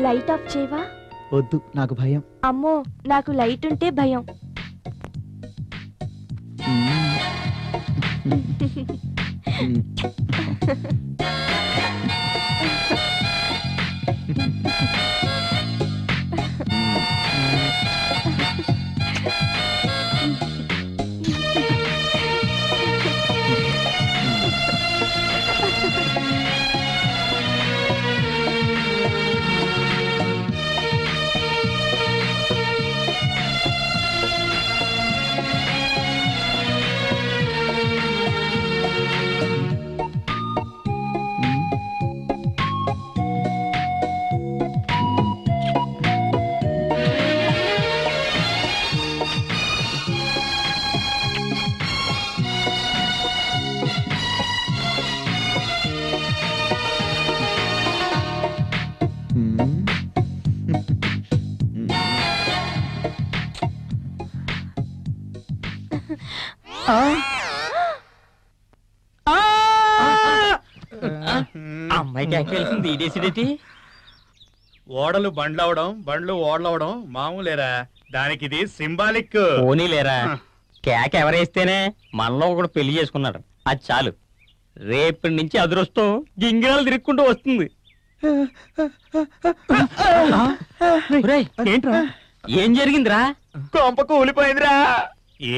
లైట్ ఆఫ్ చేయవా? వద్దు, నాకు భయం. అమ్మో, నాకు లైట్ ఉంటే భయం. అమ్మాయికి ఎక్కేసింది ఇదేసిడేటి? ఓడలు బండ్లవడం, బండ్లు ఓడలవడం మామూలేరా, దానికి ఇది సింబాలిక్. పోనీలేరా, కేక ఎవరేస్తేనే మనలో ఒకడు పెళ్లి చేసుకున్నాడు, అది చాలు. రేపటి నుంచి అదృష్టం గింగిరాలు తిరుక్కుంటూ వస్తుంది. ఏంట్రా? ఏం జరిగిందిరా? కొంప కూలిపోయిందిరా.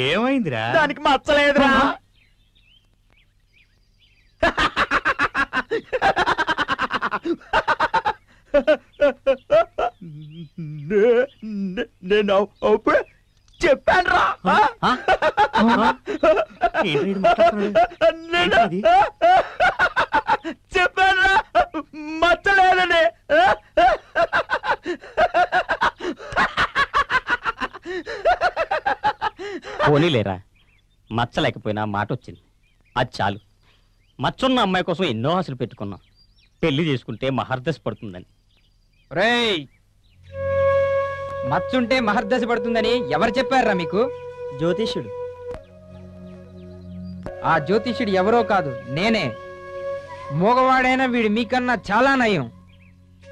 ఏమైందిరా? దానికి మచ్చలేదురా. నేను చెప్పాను రా. చెప్పాను రా, మచ్చలేదని. పోనీలేరా, మచ్చ లేకపోయినా మాట వచ్చింది, అది చాలు. మచ్చున్న అమ్మాయి కోసం ఎన్నో ఆశలు పెట్టుకున్నాం, పెళ్లి చేసుకుంటే మహర్దశ పడుతుందని. రేయ్, మచ్చుంటే మహర్దశ పడుతుందని ఎవరు చెప్పారా మీకు? జ్యోతిష్యుడు. ఆ జ్యోతిష్యుడు ఎవరో కాదు, నేనే. మోగవాడైనా వీడు మీకన్నా చాలా నయం,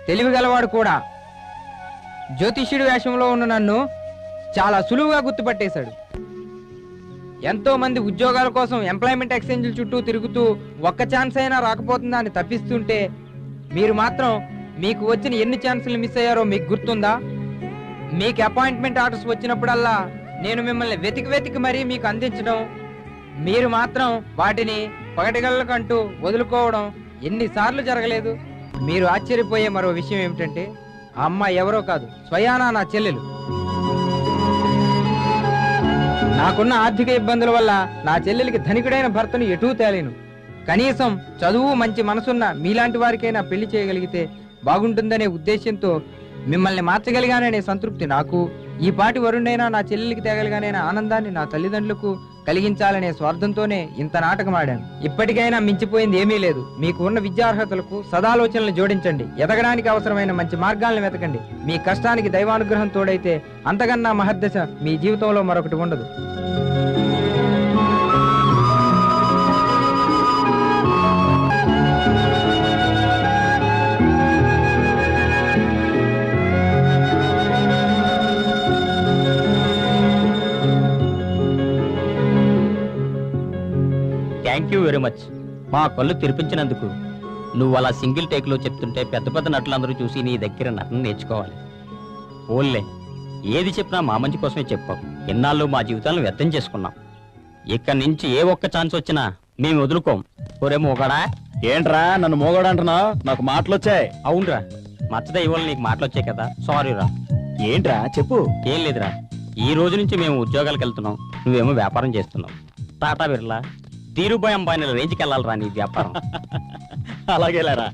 తెలివిగలవాడు కూడా. జ్యోతిష్యుడి వేషంలో ఉన్న నన్ను చాలా సులువుగా గుర్తుపట్టేశాడు. ఎంతో మంది ఉద్యోగాల కోసం ఎంప్లాయ్మెంట్ ఎక్స్చేంజ్ల చుట్టూ తిరుగుతూ ఒక్క ఛాన్స్ అయినా రాకపోతుందా అని తప్పిస్తుంటే, మీరు మాత్రం మీకు వచ్చిన ఎన్ని ఛాన్సులు మిస్ అయ్యారో మీకు గుర్తుందా? మీకు అపాయింట్మెంట్ ఆర్డర్స్ వచ్చినప్పుడల్లా నేను మిమ్మల్ని వెతికి మరీ మీకు అందించడం, మీరు మాత్రం వాటిని పగటిగళ్ళకంటూ వదులుకోవడం ఎన్నిసార్లు జరగలేదు? మీరు ఆశ్చర్యపోయే మరో విషయం ఏమిటంటే ఆ అమ్మాయి ఎవరో కాదు, స్వయానా నా చెల్లెలు. నాకున్న ఆర్థిక ఇబ్బందుల వల్ల నా చెల్లెలికి ధనికుడైన భర్తను ఎటూ తేలేను. కనీసం చదువు మంచి మనసున్న మీలాంటి వారికైనా పెళ్లి చేయగలిగితే బాగుంటుందనే ఉద్దేశంతో మిమ్మల్ని మార్చగలిగాననే సంతృప్తి నాకు, ఈ పాటి వరుణ్ణైనా నా చెల్లెలికి తేగలిగానైనా ఆనందాన్ని నా తల్లిదండ్రులకు కలిగించాలనే స్వార్థంతోనే ఇంత నాటకం ఆడాను. ఇప్పటికైనా మించిపోయింది ఏమీ లేదు. మీకు ఉన్న విద్యార్హతలకు సదాలోచనలు జోడించండి, ఎదగడానికి అవసరమైన మంచి మార్గాలను వెతకండి. మీ కష్టానికి దైవానుగ్రహం తోడైతే అంతకన్నా మహర్దశ మీ జీవితంలో మరొకటి ఉండదు. Thank you very much. మా కళ్ళు తెరిపించినందుకు. నువ్వు అలా సింగిల్ టేక్లో చెప్తుంటే పెద్ద పెద్ద నటులందరూ చూసి నీ దగ్గర నటన నేర్చుకోవాలి. ఓన్లే ఏది చెప్పినా మా మంచి కోసమే చెప్పావు. ఎన్నాళ్ళు మా జీవితాలను వ్యర్థం చేసుకున్నాం. ఇక్కడి నుంచి ఏ ఒక్క ఛాన్స్ వచ్చినా మేము వదులుకోం. ఒరే మోగాడా. ఏంట్రా నన్ను మోగాడు అంటున్నావు? నాకు మాటలు వచ్చాయి. అవునరా, మచ్చద ఇవాళ నీకు మాటలు వచ్చాయి కదా, సారీ రా. ఏంట్రా చెప్పు. ఏం లేదురా, ఈ రోజు నుంచి మేము ఉద్యోగాలకు వెళ్తున్నాం, నువ్వేమో వ్యాపారం చేస్తున్నావు. టాటా బిర్లా, ధీరుభాయ్ అంబానీ రేంజ్కి వెళ్ళాలరా నీ వ్యాపారం. అలాగే లేరా.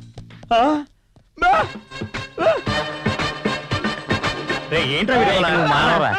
ఏంట్రా మానవరా.